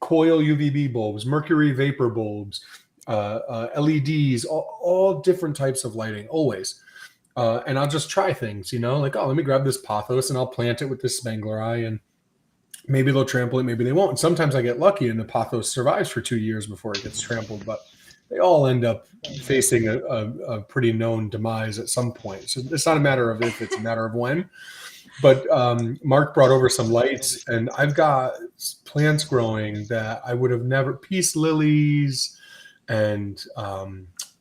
coil UVB bulbs, mercury vapor bulbs, LEDs, all different types of lighting, always. And I'll just try things, like, oh, let me grab this pothos and I'll plant it with this spangler eye, and maybe they'll trample it, maybe they won't. And sometimes I get lucky and the pothos survives for 2 years before it gets trampled, but they all end up facing a pretty known demise at some point. So it's not a matter of if, it's a matter of when. But Mark brought over some lights, and I've got plants growing that I would have never, peace lilies and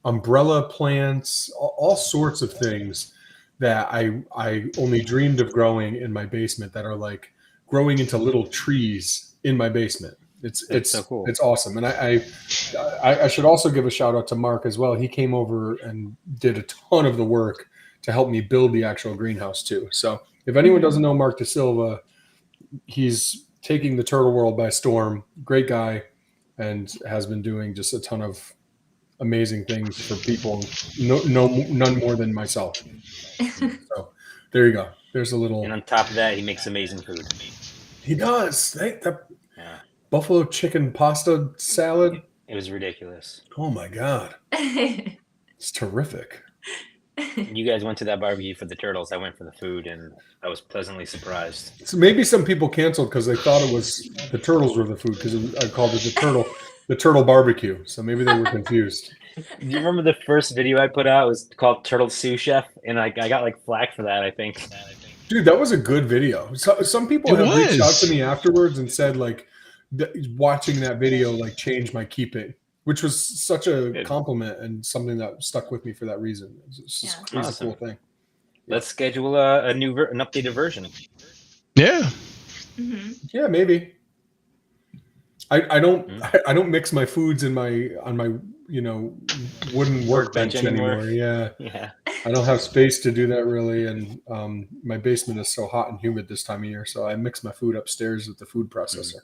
umbrella plants, all sorts of things that I only dreamed of growing in my basement that are like growing into little trees in my basement. It's so cool. It's awesome. And I should also give a shout out to Mark as well. He came over and did a ton of the work to help me build the actual greenhouse too. So if anyone doesn't know Mark Da Silva, he's taking the turtle world by storm. Great guy, and has been doing just a ton of amazing things for people. None more than myself. So there you go. There's a little. And on top of that, he makes amazing food. He does. Buffalo chicken pasta salad. It was ridiculous. Oh my God. It's terrific. You guys went to that barbecue for the turtles. I went for the food, and I was pleasantly surprised. So maybe some people canceled because they thought it was the turtles were the food, because I called it the turtle barbecue. So maybe they were confused. Do you remember the first video I put out? It was called Turtle Sous Chef, and I got like flack for that, I think. Dude, that was a good video. So, some people have reached out to me afterwards and said like watching that video like changed my keeping, which was such a compliment and something that stuck with me for that reason. It's just crazy Awesome. cool thing. Let's schedule an updated version. Yeah. Mm-hmm. Yeah, maybe. I don't mix my foods on my wooden workbench anymore. Yeah. I don't have space to do that really, and my basement is so hot and humid this time of year, so I mix my food upstairs with the food processor.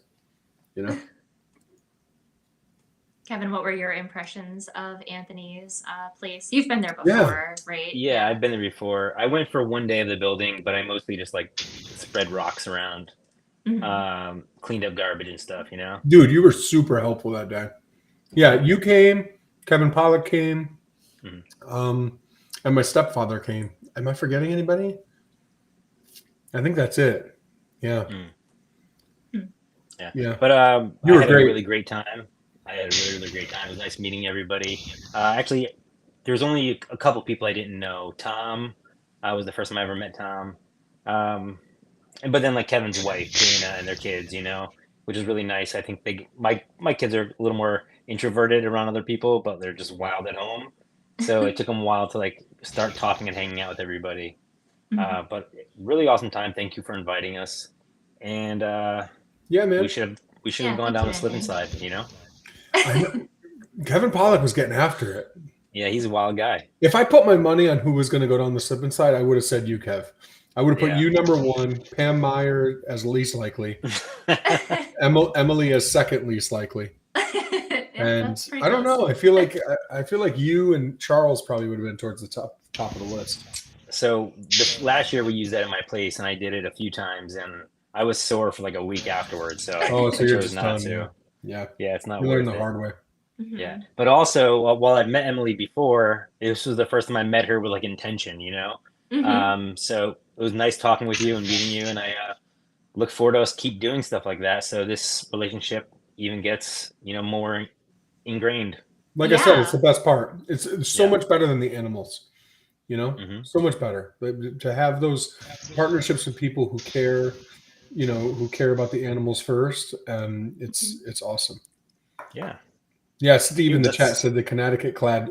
Kevin, what were your impressions of Anthony's place? You've been there before, right? Yeah, I've been there before. I went for one day of the building, but I mostly just like spread rocks around, cleaned up garbage and stuff, Dude, you were super helpful that day. Yeah, you came, Kevin Pollock came, and my stepfather came. Am I forgetting anybody? I think that's it. Yeah. Yeah. But I had a really great time. I had a really, really great time. It was nice meeting everybody. Actually, there was only a couple people I didn't know. Tom was the first time I ever met Tom. But then like Kevin's wife, Dana, and their kids, which is really nice. I think my kids are a little more introverted around other people, but they're just wild at home. So it took them a while to like start talking and hanging out with everybody. But really awesome time. Thank you for inviting us. And yeah, man, we should have gone down the slip and slide, Kevin Pollock was getting after it. Yeah, he's a wild guy. If I put my money on who was going to go down the slip and slide, I would have said you, Kev. I would have put you number one, Pam Meyer as least likely, Emily as second least likely. And I don't know. I feel like you and Charles probably would have been towards the top of the list. So last year we used that at my place, and I did it a few times, and I was sore for like a week afterwards. So I you're chose just not done. to. Yeah, it's not. You worth learned the it. hard way. Yeah, but also while I'd met Emily before, this was the first time I met her with like intention, So it was nice talking with you and meeting you, and I look forward to us keep doing stuff like that. So this relationship even gets more ingrained. Like I said, it's the best part. It's so much better than the animals, so much better. But to have those partnerships with people who care, who care about the animals first, it's awesome. Yeah, Steve in the chat said the Connecticut clad.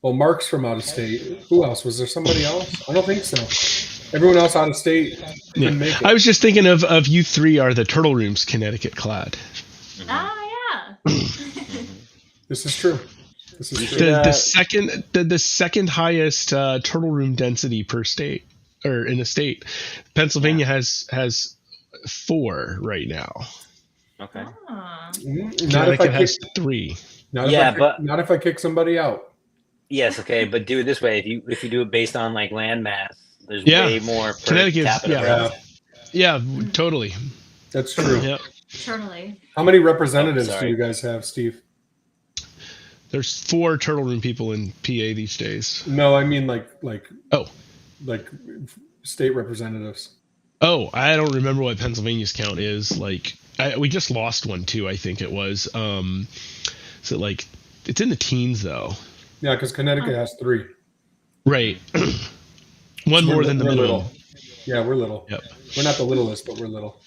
Well, Mark's from out of state. Who else? Was there somebody else? I don't think so. Everyone else out of state didn't make it. I was just thinking of you three are the Turtle Room's Connecticut clad. Oh, yeah. This is true. The second highest turtle room density per state, or in a state. Pennsylvania has 4 right now. Okay. Connecticut has 3. Not if I kick somebody out. Yes, okay, but do it this way. If you do it based on like land mass, there's way more per capita. Yeah, totally. That's true. Yep. Totally. How many representatives do you guys have, Steve? There's 4 turtle room people in PA these days. No, I mean like Oh. like state representatives. Oh, I don't remember what Pennsylvania's count is. Like, we just lost one too. I think it was. So like, it's in the teens though. Yeah, because Connecticut has 3. Right. One more than the minimum. Little. Yeah, we're little. Yep. We're not the littlest, but we're little.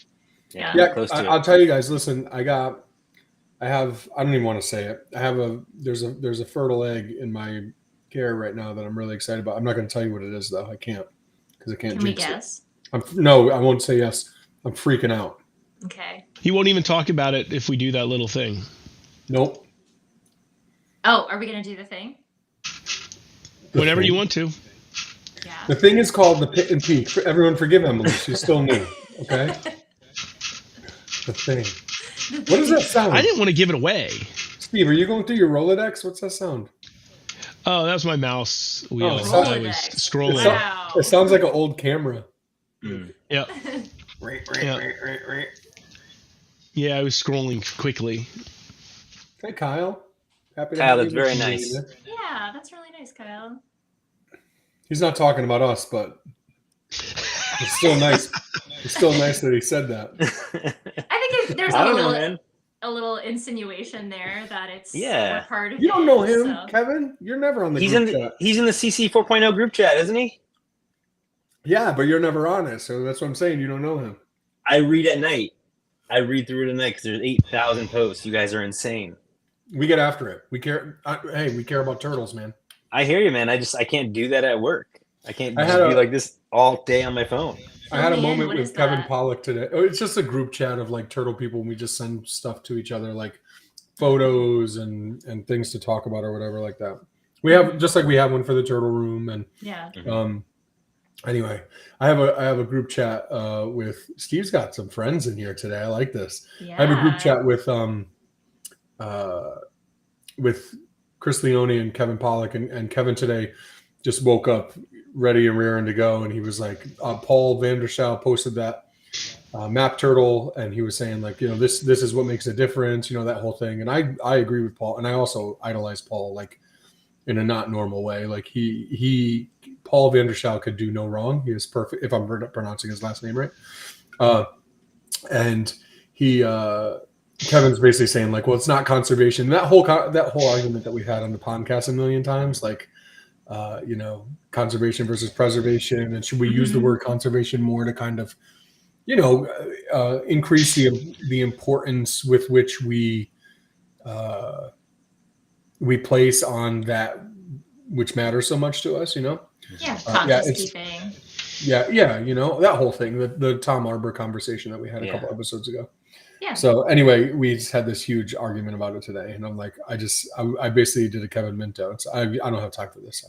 Yeah. Close to I'll it. tell you guys. Listen, I don't even want to say it. There's a fertile egg in my care right now that I'm really excited about. I'm not going to tell you what it is though. I can't because I can't. Can we jinx guess? No, I won't say yes. I'm freaking out. Okay. He won't even talk about it if we do that little thing. Nope. Oh, are we gonna do the thing? Whenever you want to. Yeah. The thing is called the Pit and Peak. Everyone forgive Emily. She's still new. Okay? The thing. What does that sound? I didn't want to give it away. Steve, are you going through your Rolodex? What's that sound? Oh, that was my mouse wheel. Oh, I was Rolodex. scrolling. Wow. It sounds like an old camera. Yeah. Yeah, I was scrolling quickly. Hey, Kyle. Happy to Kyle, have that's you very with me. nice. Yeah, that's really nice, Kyle. He's not talking about us, but it's still nice. It's still nice that he said that. I think there's I a don't little know, man. a little insinuation there that it's Yeah. we're part of You don't know it, him, so. Kevin. You're never on the He's group in chat. he's in the CC 4.0 group chat, isn't he? Yeah, but you're never on it, so that's what I'm saying. You don't know him. I read at night. I read through it at night because there's 8,000 posts. You guys are insane. We get after it. We care. Hey, we care about turtles, man. I hear you, man. I can't do that at work. I can't I just had be a- like this all day on my phone. I had a Fill me in, moment what with is Kevin that? Pollock today. Oh, it's just a group chat of like turtle people, and we just send stuff to each other, like photos and things to talk about or whatever like that. We have just like we have one for the turtle room, and Yeah. anyway, I have a group chat with Steve's got some friends in here today. I like this. Yeah. I have a group chat with Chris Leone and Kevin Pollock, and Kevin today just woke up ready and raring to go, and he was like, Paul Vandershaw posted that map turtle, and he was saying like, this is what makes a difference, that whole thing. And I agree with Paul, and I also idolize Paul like in a not normal way. Like Paul Vandershaw could do no wrong. He is perfect, if I'm pronouncing his last name right. And he Kevin's basically saying like, well, it's not conservation. That whole argument that we've had on the podcast a million times, like, conservation versus preservation, and should we use the word conservation more to kind of, increase the importance with which we place on that which matters so much to us, Yeah. yeah, Conscious it's- keeping. Yeah, that whole thing, the Tom Arbor conversation that we had a Yeah. couple episodes ago. Yeah. So anyway, we just had this huge argument about it today, and I'm like, I basically did a Kevin Minto. I don't have time for this.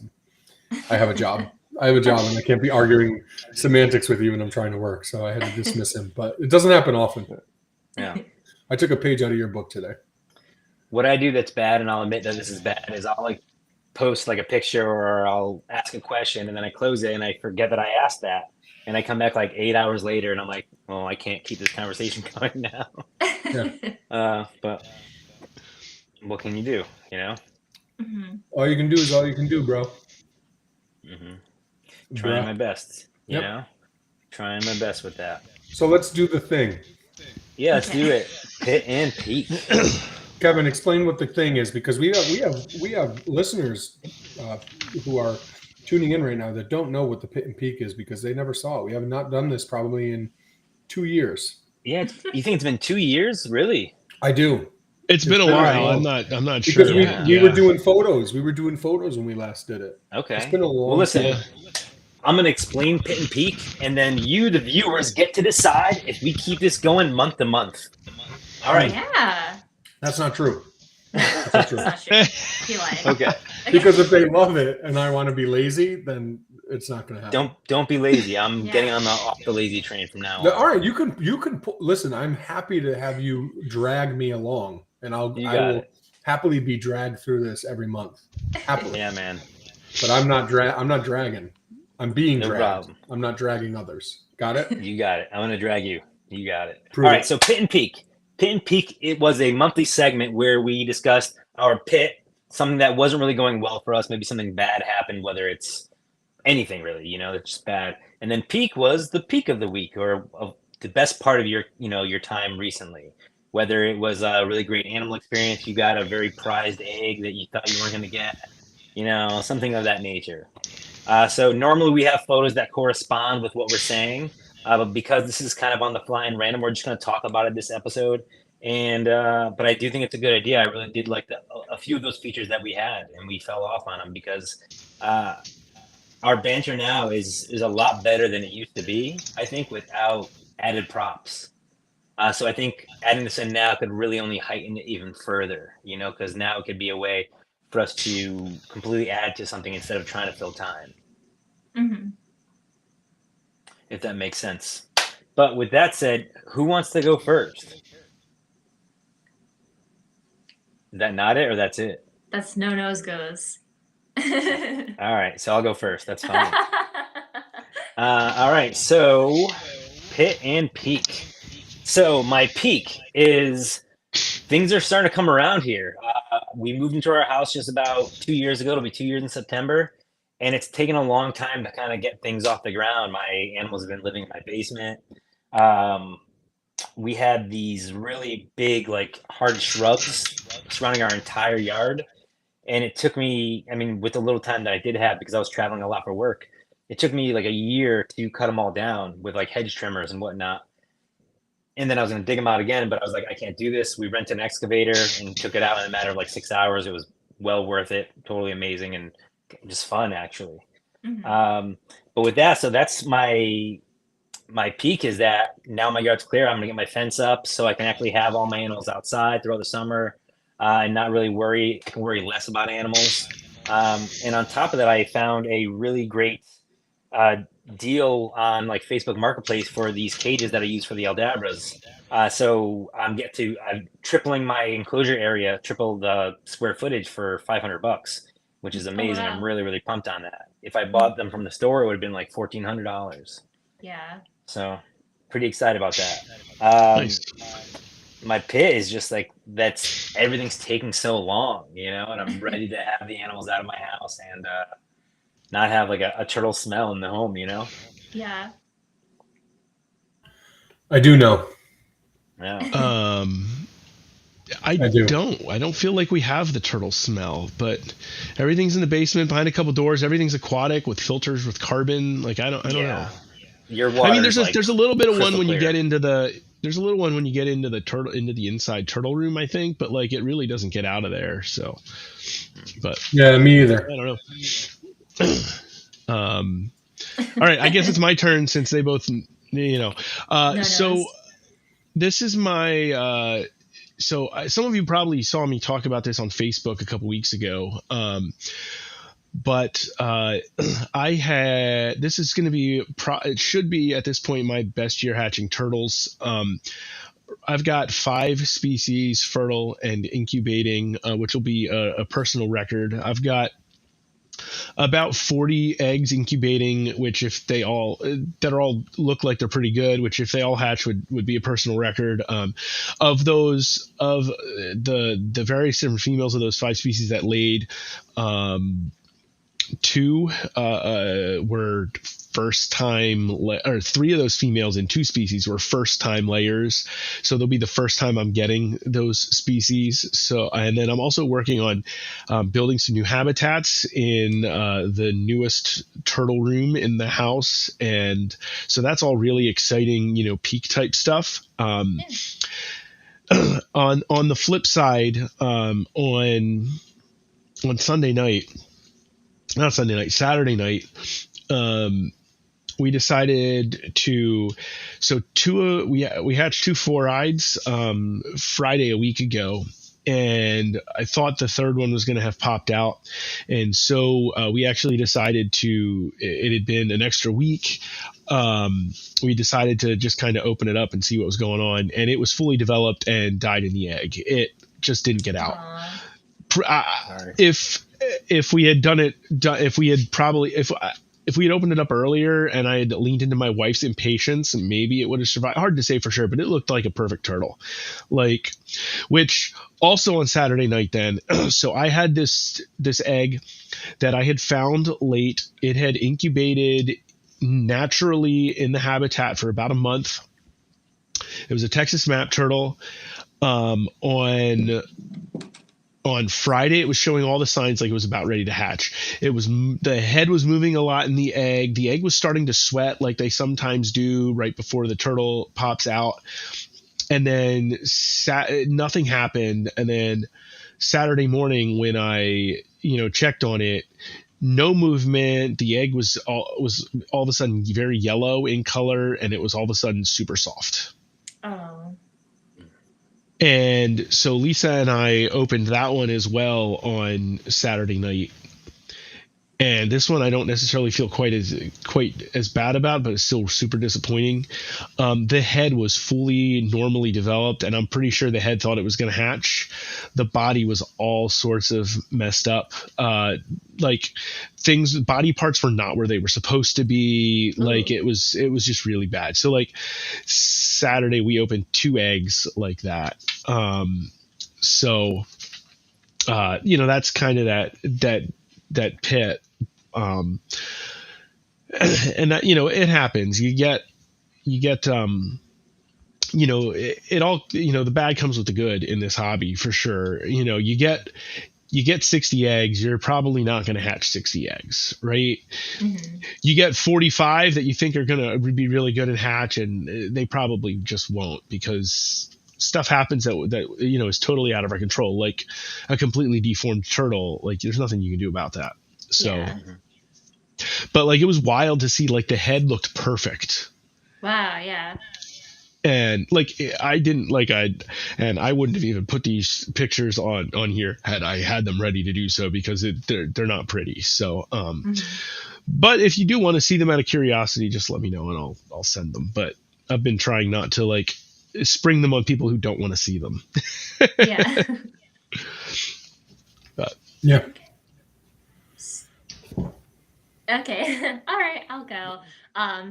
I have a job. And I can't be arguing semantics with you when I'm trying to work. So I had to dismiss him, but it doesn't happen often. Yeah. I took a page out of your book today. What I do that's bad, and I'll admit that this is bad, is I'll like post like a picture or I'll ask a question and then I close it and I forget that I asked that. And I come back like 8 hours later and I'm like, well, I can't keep this conversation going now. But what can you do, All you can do is all you can do, bro. Trying Bruh. my best, Yep. Trying my best with that. So let's do the thing. Yeah, let's do it. Pit and peak. Kevin, explain what the thing is, because we have listeners who are tuning in right now that don't know what the Pit and Peak is because they never saw it. We have not done this probably in 2 years. Yeah, you think it's been 2 years? Really? I do. It's been a been a while. while. I'm not Because sure. we were doing photos. We were doing photos when we last did it. Okay. It's been a long Well, listen, time. I'm going to explain Pit and Peak, and then you, the viewers, get to decide if we keep this going month to month. All right. Yeah. That's not true. That's not true. That's not true. He lied. Okay. Because if they love it and I want to be lazy, then it's not going to happen. Don't be lazy. I'm Yeah. getting off the lazy train from now All on. right, you can listen. I'm happy to have you drag me along, and I got will it. happily be dragged through this every month. Happily, Yeah, man. but I'm not dragging. I'm being No dragged. problem. I'm not dragging others. Got it? You got it. I'm going to drag you. You got it. Prove All it. right. So Pit and Peak. Pit and Peak, it was a monthly segment where we discussed our pit something that wasn't really going well for us. Maybe something bad happened, whether it's anything really, it's just bad. And then peak was the peak of the week or of the best part of your, your time recently. Whether it was a really great animal experience, you got a very prized egg that you thought you weren't going to get, something of that nature. So normally we have photos that correspond with what we're saying, but because this is kind of on the fly and random, we're just going to talk about it this episode. And but I do think it's a good idea. I really did like a few of those features that we had, and we fell off on them because our banter now is a lot better than it used to be. I think without added props. So I think adding this in now could really only heighten it even further, because now it could be a way for us to completely add to something instead of trying to fill time. Mm-hmm. If that makes sense. But with that said, who wants to go first? Is that not it or that's it? That's no nose goes. All right, so I'll go first. That's fine. All right, so pit and peak. So my peak is things are starting to come around here. We moved into our house just about 2 years ago. It'll be 2 years in September. And it's taken a long time to kind of get things off the ground. My animals have been living in my basement. We had these really big, like hard shrubs surrounding our entire yard. And it took me, with the little time that I did have, because I was traveling a lot for work, it took me like a year to cut them all down with like hedge trimmers and whatnot. And then I was going to dig them out again, but I was like, I can't do this. We rented an excavator and took it out in a matter of like 6 hours. It was well worth it. Totally amazing and just fun, actually. Mm-hmm. But with that, so that's my peak is that now my yard's clear. I'm going to get my fence up so I can actually have all my animals outside throughout the summer and not really worry. I can worry less about animals. And on top of that, I found a really great deal on like Facebook Marketplace for these cages that I use for the Aldabras. So I'm tripling my enclosure area, triple the square footage for $500, which is amazing. wow. I'm really, really pumped on that. If I bought them from the store, it would have been like $1,400. Yeah. So pretty excited about that. Nice. My pit is just like everything's taking so long, and I'm ready to have the animals out of my house and not have like a turtle smell in the home, Yeah. I do know. Yeah. I do. I don't feel like we have the turtle smell, but everything's in the basement behind a couple doors. Everything's aquatic with filters with carbon. Like I don't know. Your water. There's a little bit of one when you clear. get into the turtle into the inside turtle room, I think, but like it really doesn't get out of there. So, but Yeah, me either. I don't know. All right, I guess it's my turn since they both, so this is my, some of you probably saw me talk about this on Facebook a couple weeks ago. But this is going to be, it should be at this point my best year hatching turtles. I've got 5 species fertile and incubating, which will be a personal record. I've got about 40 eggs incubating, which if they all look like they're pretty good, which if they all hatch would be a personal record. Of those, of the various different females of those 5 species that laid, 2 were first time, or 3 of those females in 2 species were first time layers. So they'll be the first time I'm getting those species. So, and then I'm also working on building some new habitats in the newest turtle room in the house. And so that's all really exciting, peak type stuff. On the flip side, on Saturday night, we decided to, we hatched 2 four-eyeds Friday a week ago, and I thought the third one was going to have popped out, and so we actually decided it had been an extra week. We decided to just kind of open it up and see what was going on, and it was fully developed and died in the egg. It just didn't get out. If we had done it, if if we had opened it up earlier and I had leaned into my wife's impatience, maybe it would have survived. Hard to say for sure, but it looked like a perfect turtle. Like, which also on Saturday night then, so I had this egg that I had found late. It had incubated naturally in the habitat for about a month. It was a Texas map turtle. On Friday, it was showing all the signs like it was about ready to hatch. The head was moving a lot in the egg. The egg was starting to sweat like they sometimes do right before the turtle pops out. And then nothing happened. And then Saturday morning when I, checked on it, no movement. The egg was all of a sudden very yellow in color, and it was all of a sudden super soft. Oh. And so Lisa and I opened that one as well on Saturday night. And this one I don't necessarily feel quite as bad about, but it's still super disappointing. The head was fully normally developed, and I'm pretty sure the head thought it was going to hatch. The body was all sorts of messed up. Body parts were not where they were supposed to be. Like it was just really bad. So like Saturday we opened 2 eggs like that. That's kind of that pit. And that, it happens. You get, it all, the bad comes with the good in this hobby for sure. You get 60 eggs, you're probably not going to hatch 60 eggs, right? Mm-hmm. You get 45 that you think are going to be really good and hatch, and they probably just won't, because stuff happens that is totally out of our control, like a completely deformed turtle. Like there's nothing you can do about that. So, yeah. But like it was wild to see, like the head looked perfect. Wow, yeah. And like I wouldn't have even put these pictures on here had I had them ready to do so, because they're not pretty. So, but if you do want to see them out of curiosity, just let me know and I'll send them. But I've been trying not to like spring them on people who don't want to see them. Yeah. But yeah. Okay. All right, I'll go.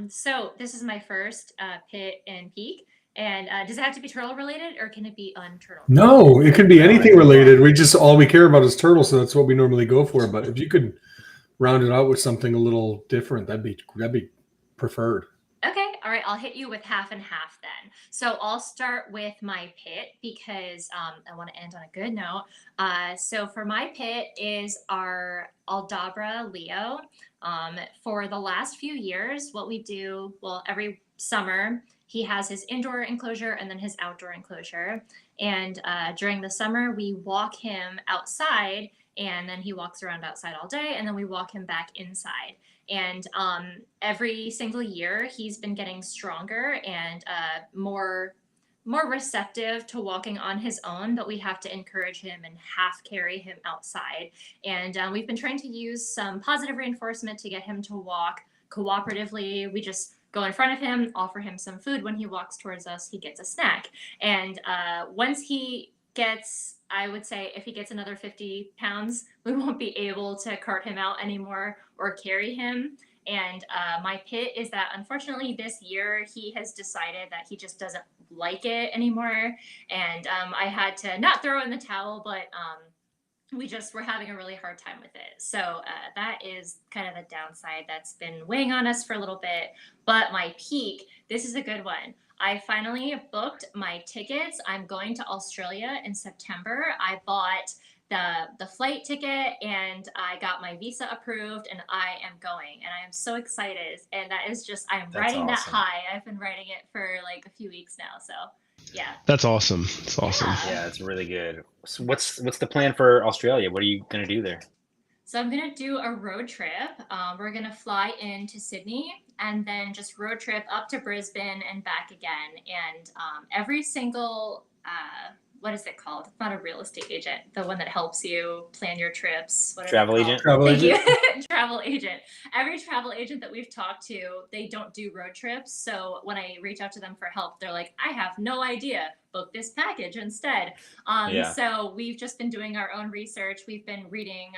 So this is my first pit and peak. And does it have to be turtle related, or can it be unturtle related? No, it could be anything related. All we care about is turtles, so that's what we normally go for. But if you could round it out with something a little different, that'd be preferred. Okay. All right. I'll hit you with half and half then. So I'll start with my pit because I want to end on a good note. So for my pit is our Aldabra Leo. For the last few years, what we do, every summer, he has his indoor enclosure and then his outdoor enclosure. And during the summer, we walk him outside, and then he walks around outside all day, and then we walk him back inside. And every single year, he's been getting stronger and more receptive to walking on his own, but we have to encourage him and half carry him outside. And we've been trying to use some positive reinforcement to get him to walk cooperatively. We just go in front of him, offer him some food. When he walks towards us, he gets a snack. And once he gets, I would say if he gets another 50 pounds, we won't be able to cart him out anymore or carry him. And my pit is that unfortunately this year he has decided that he just doesn't like it anymore. And I had to not throw in the towel, but we're having a really hard time with it. So that is kind of the downside that's been weighing on us for a little bit. But my peak, this is a good one. I finally booked my tickets. I'm going to Australia in September. I bought the flight ticket and I got my visa approved, and I am going, and I am so excited. And that is just, I'm riding awesome. That high. I've been riding it for like a few weeks now. So yeah. That's awesome. It's awesome. Yeah, it's really good. So what's the plan for Australia? What are you going to do there? So I'm going to do a road trip. We're going to fly into Sydney and then just road trip up to Brisbane and back again. And every single, what is it called? It's not a real estate agent. The one that helps you plan your trips. Travel agent. Thank you. Travel agent. Every travel agent that we've talked to, they don't do road trips. So when I reach out to them for help, they're like, I have no idea. Book this package instead. So we've just been doing our own research. We've been reading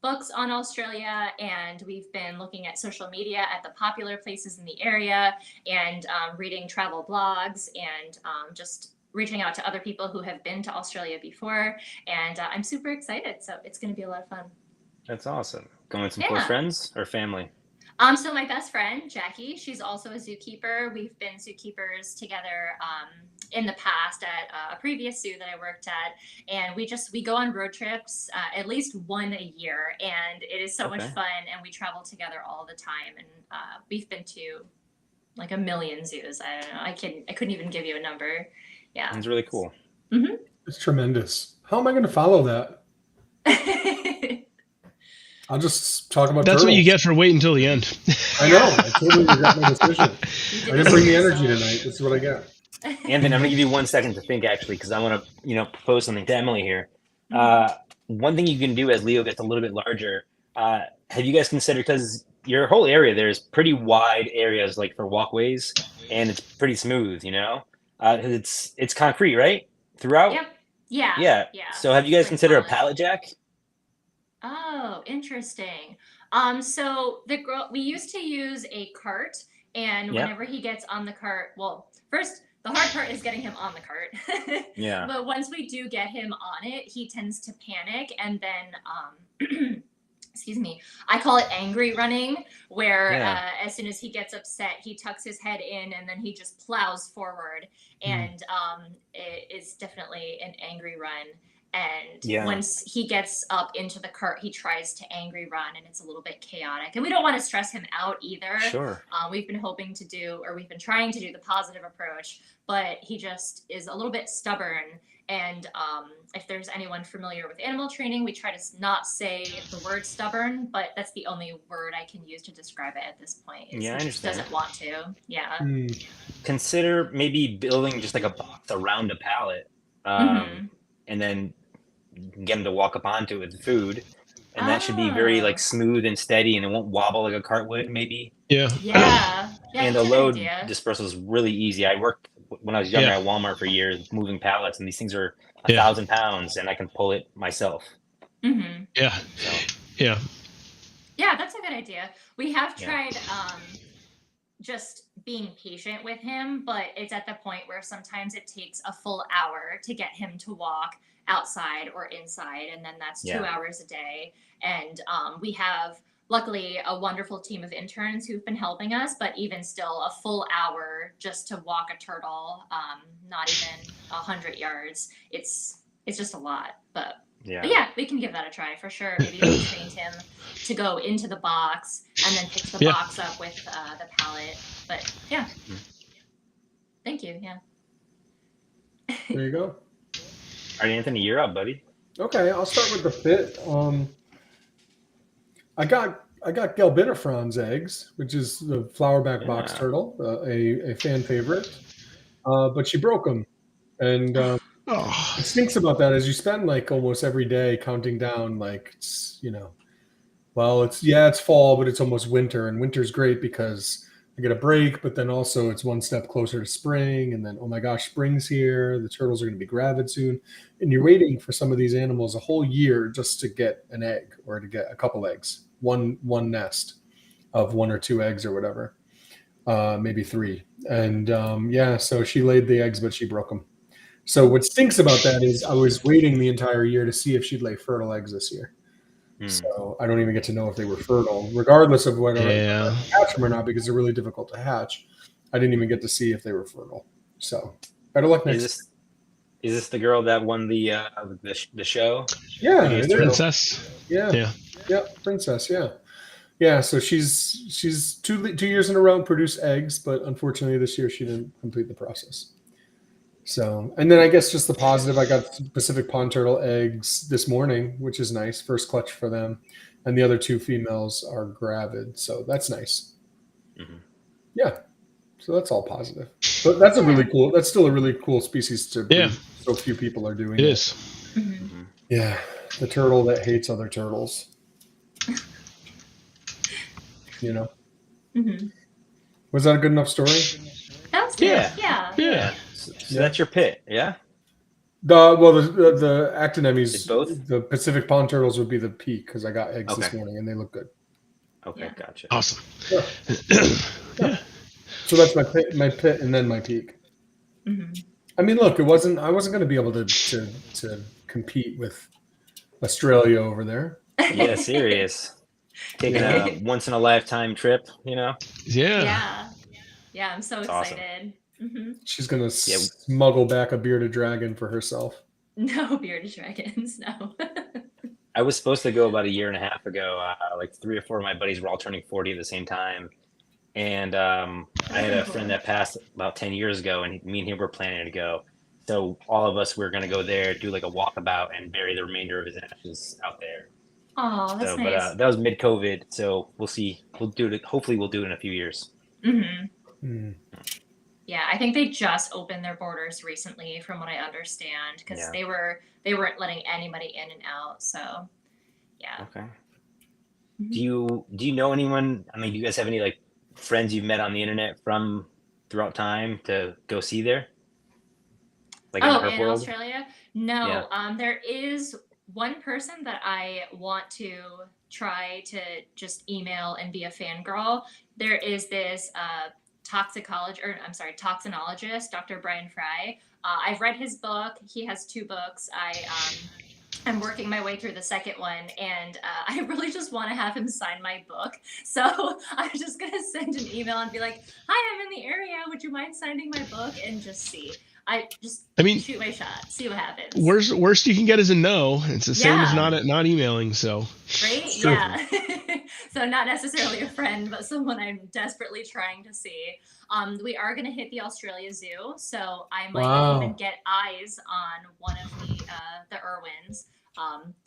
books on Australia, and we've been looking at social media at the popular places in the area, and reading travel blogs, and just reaching out to other people who have been to Australia before. And I'm super excited. So it's going to be a lot of fun. That's awesome. Going with some close friends or family? So my best friend, Jackie, she's also a zookeeper. We've been zookeepers together in the past at a previous zoo that I worked at. And we go on road trips at least one a year. And it is so much fun. And we travel together all the time. And we've been to like a million zoos. I don't know. I couldn't even give you a number. Yeah. It's really cool. Mm-hmm. It's tremendous. How am I going to follow that? I'll just talk about That's turtles. what you get for waiting until the end. I know. I totally regret my decision. I didn't bring the energy tonight. This is what I get. Anthony, I'm going to give you 1 second to think, actually, because I want to, propose something to Emily here. One thing you can do as Leo gets a little bit larger, have you guys considered, because your whole area there is pretty wide areas, like for walkways, and it's pretty smooth, it's concrete, right? Throughout? Yep. Yeah. Yeah. So have you guys considered a pallet jack? Oh, interesting. So we used to use a cart, and whenever he gets on the cart, well, first the hard part is getting him on the cart. Yeah. But once we do get him on it, he tends to panic, and then excuse me, I call it angry running, where as soon as he gets upset, he tucks his head in and then he just plows forward, and it is definitely an angry run. And once he gets up into the cart, he tries to angry run, and it's a little bit chaotic. And we don't want to stress him out either. Sure. We've been trying to do the positive approach, but he just is a little bit stubborn. And if there's anyone familiar with animal training, we try to not say the word stubborn, but that's the only word I can use to describe it at this point. I He understand. just doesn't want to. Yeah. Consider maybe building just like a box around a pallet, and then get him to walk up onto it with food, and that should be very like smooth and steady, and it won't wobble like a cart would, maybe. Yeah. And the load dispersal is really easy. I worked when I was younger at Walmart for years, moving pallets, and these things are 1,000 pounds, and I can pull it myself. Yeah, that's a good idea. We have tried just being patient with him, but it's at the point where sometimes it takes a full hour to get him to walk outside or inside, and then that's 2 hours a day. And we have luckily a wonderful team of interns who've been helping us, but even still, a full hour just to walk a turtle, not even 100 yards, it's just a lot. But we can give that a try for sure. Maybe we trained him to go into the box and then pick the box up with the pallet. But thank you. There you go. All right, Anthony, you're up, buddy. Okay, I'll start with the fit. I got Galbinifron's eggs, which is the flowerback box turtle, a fan favorite. But she broke them, and it stinks about that. As you spend like almost every day counting down, like it's fall, but it's almost winter, and winter's great because I get a break, but then also it's one step closer to spring, and then, oh my gosh, spring's here. The turtles are going to be gravid soon. And you're waiting for some of these animals a whole year just to get an egg or to get a couple eggs, one nest of 1 or 2 eggs or whatever, maybe 3. And so she laid the eggs, but she broke them. So what stinks about that is I was waiting the entire year to see if she'd lay fertile eggs this year. So I don't even get to know if they were fertile, regardless of whether I hatch them or not, because they're really difficult to hatch. I didn't even get to see if they were fertile. So better luck next. Is this the girl that won the show? Yeah, Princess. Yeah, Princess. Yeah. So she's 2 years in a row produced eggs, but unfortunately this year she didn't complete the process. So, and then I guess just the positive, I got Pacific pond turtle eggs this morning, which is nice. First clutch for them. And the other 2 females are gravid. So that's nice. Yeah. So that's all positive. But that's that's still a really cool species to so few people are doing. It is. Yeah. The turtle that hates other turtles. Was that a good enough story? That was good. Yeah. So that's your pit, yeah? The actinemies, Did both? the Pacific pond turtles would be the peak because I got eggs this Okay. morning and they look good. Okay, Yeah. gotcha. Awesome. Yeah. So that's my pit, and then my peak. Hmm. I mean, look, I wasn't going to be able to compete with Australia over there. Yeah, serious. Taking Yeah. a once in a lifetime trip, you know? Yeah. Yeah, I'm so It's awesome. excited. Hmm. She's going to Yeah. smuggle back a bearded dragon for herself. No bearded dragons, no. I was supposed to go about a year and a half ago. Like 3 or 4 of my buddies were all turning 40 at the same time. And I had a friend that passed about 10 years ago, and me and him were planning to go. So all of us were going to go there, do like a walkabout, and bury the remainder of his ashes out there. Oh, that's So, nice. but that was mid-COVID, so we'll see. We'll do it. Hopefully, we'll do it in a few years. Hmm. Yeah, I think they just opened their borders recently, from what I understand, because Yeah. they weren't letting anybody in and out. So, yeah. Okay. Mhm. Do you know anyone? I mean, do you guys have any like friends you've met on the internet from throughout time to go see there? Like in the Oh, herp in world? Australia? No. Yeah. There is one person that I want to try to just email and be a fangirl. There is this toxinologist, Dr. Brian Fry. I've read his book. He has 2 books. I'm working my way through the second one, and I really just want to have him sign my book. So I'm just gonna send an email and be like, "Hi, I'm in the area. Would you mind signing my book?" And just see. I mean, shoot my shot, see what happens. Worst you can get is a no. It's the same as Yeah. not emailing. So Right? It's true. Yeah. So not necessarily a friend, but someone I'm desperately trying to see. We are going to hit the Australia Zoo, so I might Wow. even get eyes on one of the Irwins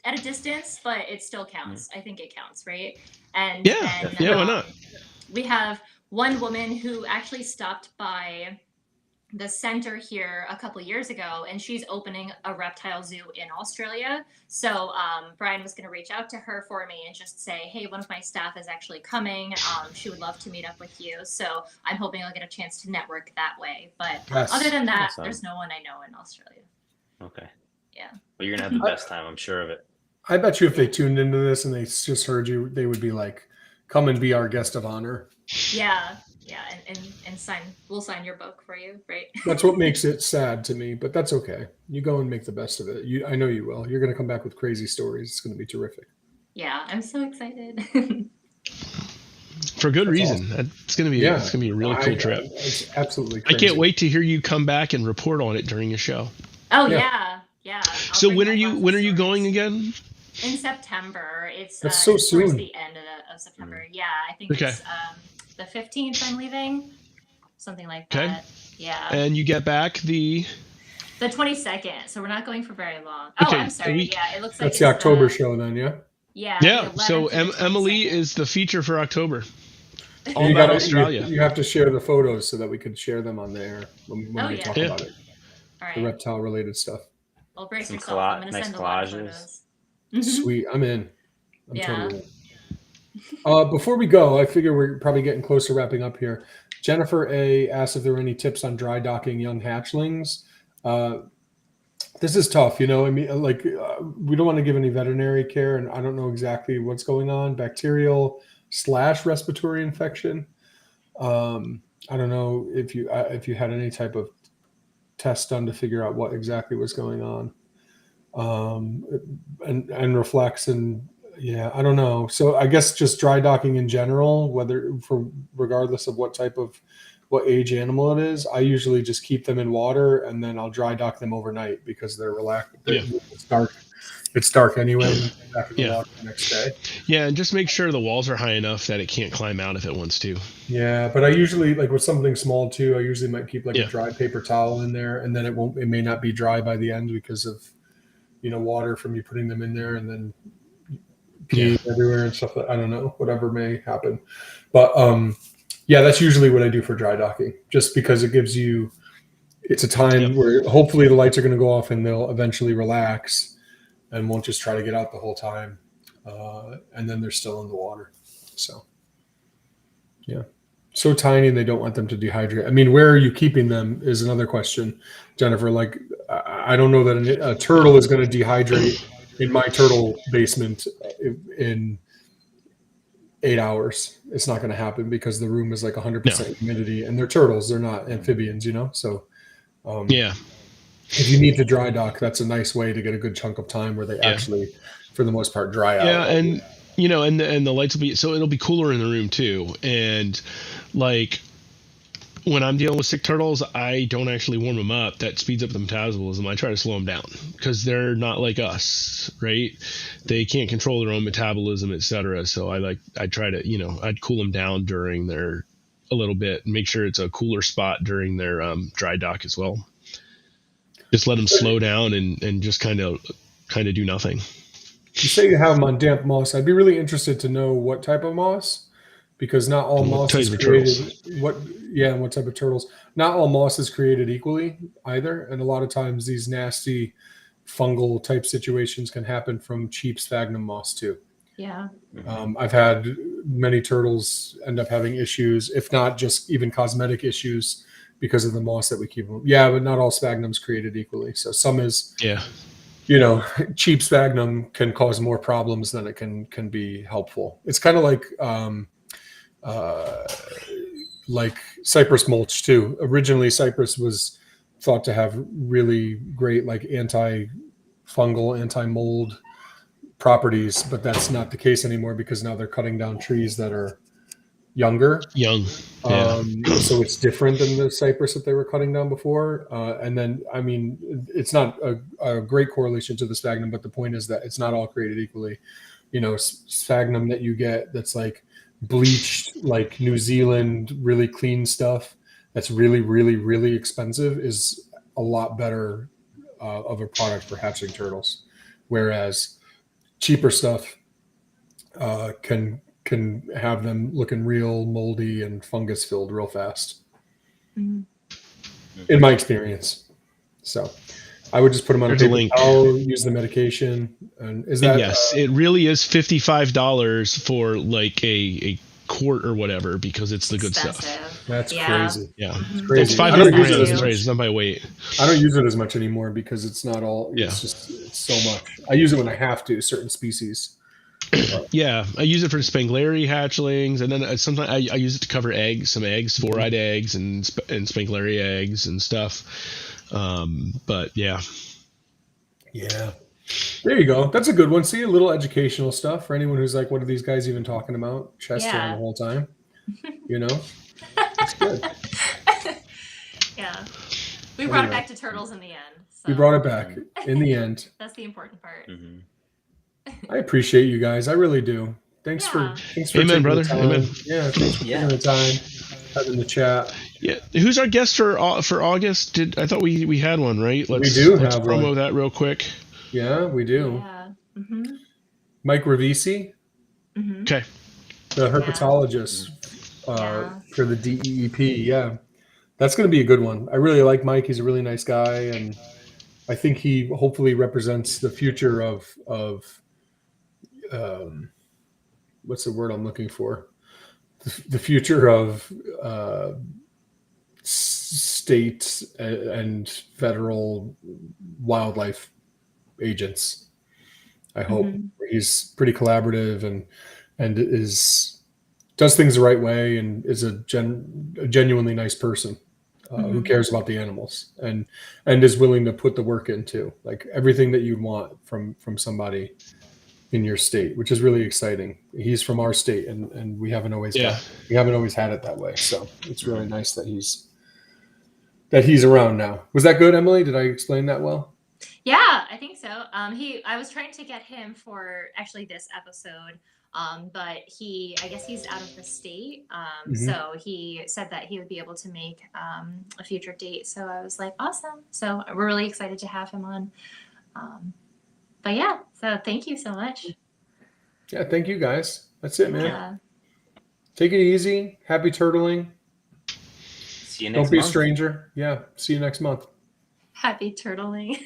at a distance, but it still counts. I think it counts, right? And yeah, then why not? we have one woman who actually stopped by the center here a couple years ago, and she's opening a reptile zoo in Australia. So Brian was going to reach out to her for me and just say, hey, one of my staff is actually coming. She would love to meet up with you. So I'm hoping I'll get a chance to network that way. But Yes. other than that, Awesome. there's no one I know in Australia. Okay. Yeah. Well, you're gonna have the best time. I'm sure of it. I bet you if they tuned into this and they just heard you, they would be like, come and be our guest of honor. Yeah. Yeah. And we'll sign your book for you. Right. That's what makes it sad to me, but that's okay. You go and make the best of it. I know you will. You're going to come back with crazy stories. It's going to be terrific. Yeah. I'm so excited. For good That's reason. awesome. It's gonna be a really cool trip. It's absolutely I crazy. can't wait to hear you come back and report on it during a show. Oh, Yeah. yeah. So when are you going again? In September. It's That's so it's towards soon. the end of September. Yeah, I think Okay. it's the 15th I'm leaving. Something like Okay. that. Yeah. And you get back the 22nd. So we're not going for very long. Okay, Oh, I'm sorry. a week. Yeah, it looks like That's the it's October show then, yeah? Yeah. yeah. the So 11th to the Emily 22nd. is the feature for October. All You about gotta- Australia. You have to share the photos so that we could share them on the air when Oh, we yeah. talk Yeah. about it. All The right. reptile related stuff. Well, brace Some yourself. I'm going to nice send a lot of collages. photos. Mhm. Sweet. I'm in. I'm Yeah. totally in. Before we go, I figure we're probably getting close to wrapping up here. Jennifer A. asked if there were any tips on dry docking young hatchlings. This is tough, I mean, we don't want to give any veterinary care, and I don't know exactly what's going on, bacterial / respiratory infection. I don't know if you had any type of test done to figure out what exactly was going on, and reflex, and yeah, I don't know. So I guess just dry docking in general, regardless of what age animal it is, I usually just keep them in water and then I'll dry dock them overnight because they're relaxed. Yeah. It's dark anyway. And then back in the Yeah. water the next day. Yeah, and just make sure the walls are high enough that it can't climb out if it wants to. Yeah, but I usually with something small too. I usually might keep Yeah. a dry paper towel in there, and then it may not be dry by the end because of water from you putting them in there, and then pee everywhere and stuff. I don't know, whatever may happen, but yeah, that's usually what I do for dry docking, just because it's a time where hopefully the lights are going to go off and they'll eventually relax and won't just try to get out the whole time, and then they're still in the water. So yeah, so tiny and they don't want them to dehydrate. I mean, where are you keeping them is another question, Jennifer. I don't know that a turtle is going to dehydrate in my turtle basement in 8 hours. It's not going to happen because the room is like 100% humidity, and they're turtles. They're not amphibians, So Yeah. if you need to dry dock, that's a nice way to get a good chunk of time where they actually, for the most part, dry out. Yeah, and and the lights will be, so it'll be cooler in the room too. And like when I'm dealing with sick turtles, I don't actually warm them up. That speeds up the metabolism. I try to slow them down because they're not like us, right? They can't control their own metabolism, etc. So I try to, I'd cool them down during a little bit and make sure it's a cooler spot during their dry dock as well. Just let them slow down and just kind of do nothing. You say you have them on damp moss. I'd be really interested to know what type of moss, because not all moss is created. What type of turtles? Not all moss is created equally either, and a lot of times these nasty fungal type situations can happen from cheap sphagnum moss too. Yeah. I've had many turtles end up having issues, if not just even cosmetic issues, because of the moss that we keep them. Yeah, but not all sphagnum's created equally. So some is cheap sphagnum can cause more problems than it can be helpful. It's kind of like cypress mulch too. Originally, cypress was thought to have really great like anti-fungal, anti-mold properties, but that's not the case anymore because now they're cutting down trees that are young. So it's different than the cypress that they were cutting down before. And then, I mean, it's not a great correlation to the sphagnum, but the point is that it's not all created equally. Sphagnum that you get that's like bleached, like New Zealand, really clean stuff that's really, really, really expensive is a lot better of a product for hatching turtles. Whereas cheaper stuff can have them looking real moldy and fungus filled real fast, in my experience. So I would just put them on a paper towel, use the medication. And is that it really is $55 for like a quart or whatever because it's the good stuff. That's crazy. Yeah, it's crazy. It's 500 grams. It's not by weight. I don't use it as much anymore because it's not all. It's so much. I use it when I have to. Certain species. Yeah, I use it for Spanglari hatchlings, and then sometimes I use it to cover eggs, some eggs, four-eyed eggs, and Spanglari eggs and stuff. But yeah, there you go. That's a good one. See, a little educational stuff for anyone who's like, "What are these guys even talking about?" Chest around the whole time, It's good. Yeah, we brought it back to turtles in the end. So. We brought it back in the end. That's the important part. Mm-hmm. I appreciate you guys. I really do. Thanks for Amen, brother. Amen. Yeah, thanks for taking the time, having the chat. Yeah, who's our guest for August? I thought we had one, right? Let's promo that real quick. Yeah, we do. Yeah. Mm-hmm. Mike Ravisi. Mm-hmm. Okay. The herpetologist for the DEEP. Yeah, that's going to be a good one. I really like Mike. He's a really nice guy, and I think he hopefully represents the future of what's the word I'm looking for? The future of state and federal wildlife agents. I hope he's pretty collaborative and does things the right way and is a genuinely nice person who cares about the animals and is willing to put the work into like everything that you'd want from somebody in your state, which is really exciting. He's from our state and we haven't always had it that way. So it's really nice that he's around now. Was that good, Emily? Did I explain that well? Yeah, I think so. I was trying to get him for actually this episode, but I guess he's out of the state. So he said that he would be able to make a future date. So I was like, awesome. So we're really excited to have him on. But yeah, so thank you so much. Yeah, thank you guys. That's it, man. Yeah. Take it easy. Happy turtling. See you next month. Don't be a stranger. Yeah, see you next month. Happy turtling.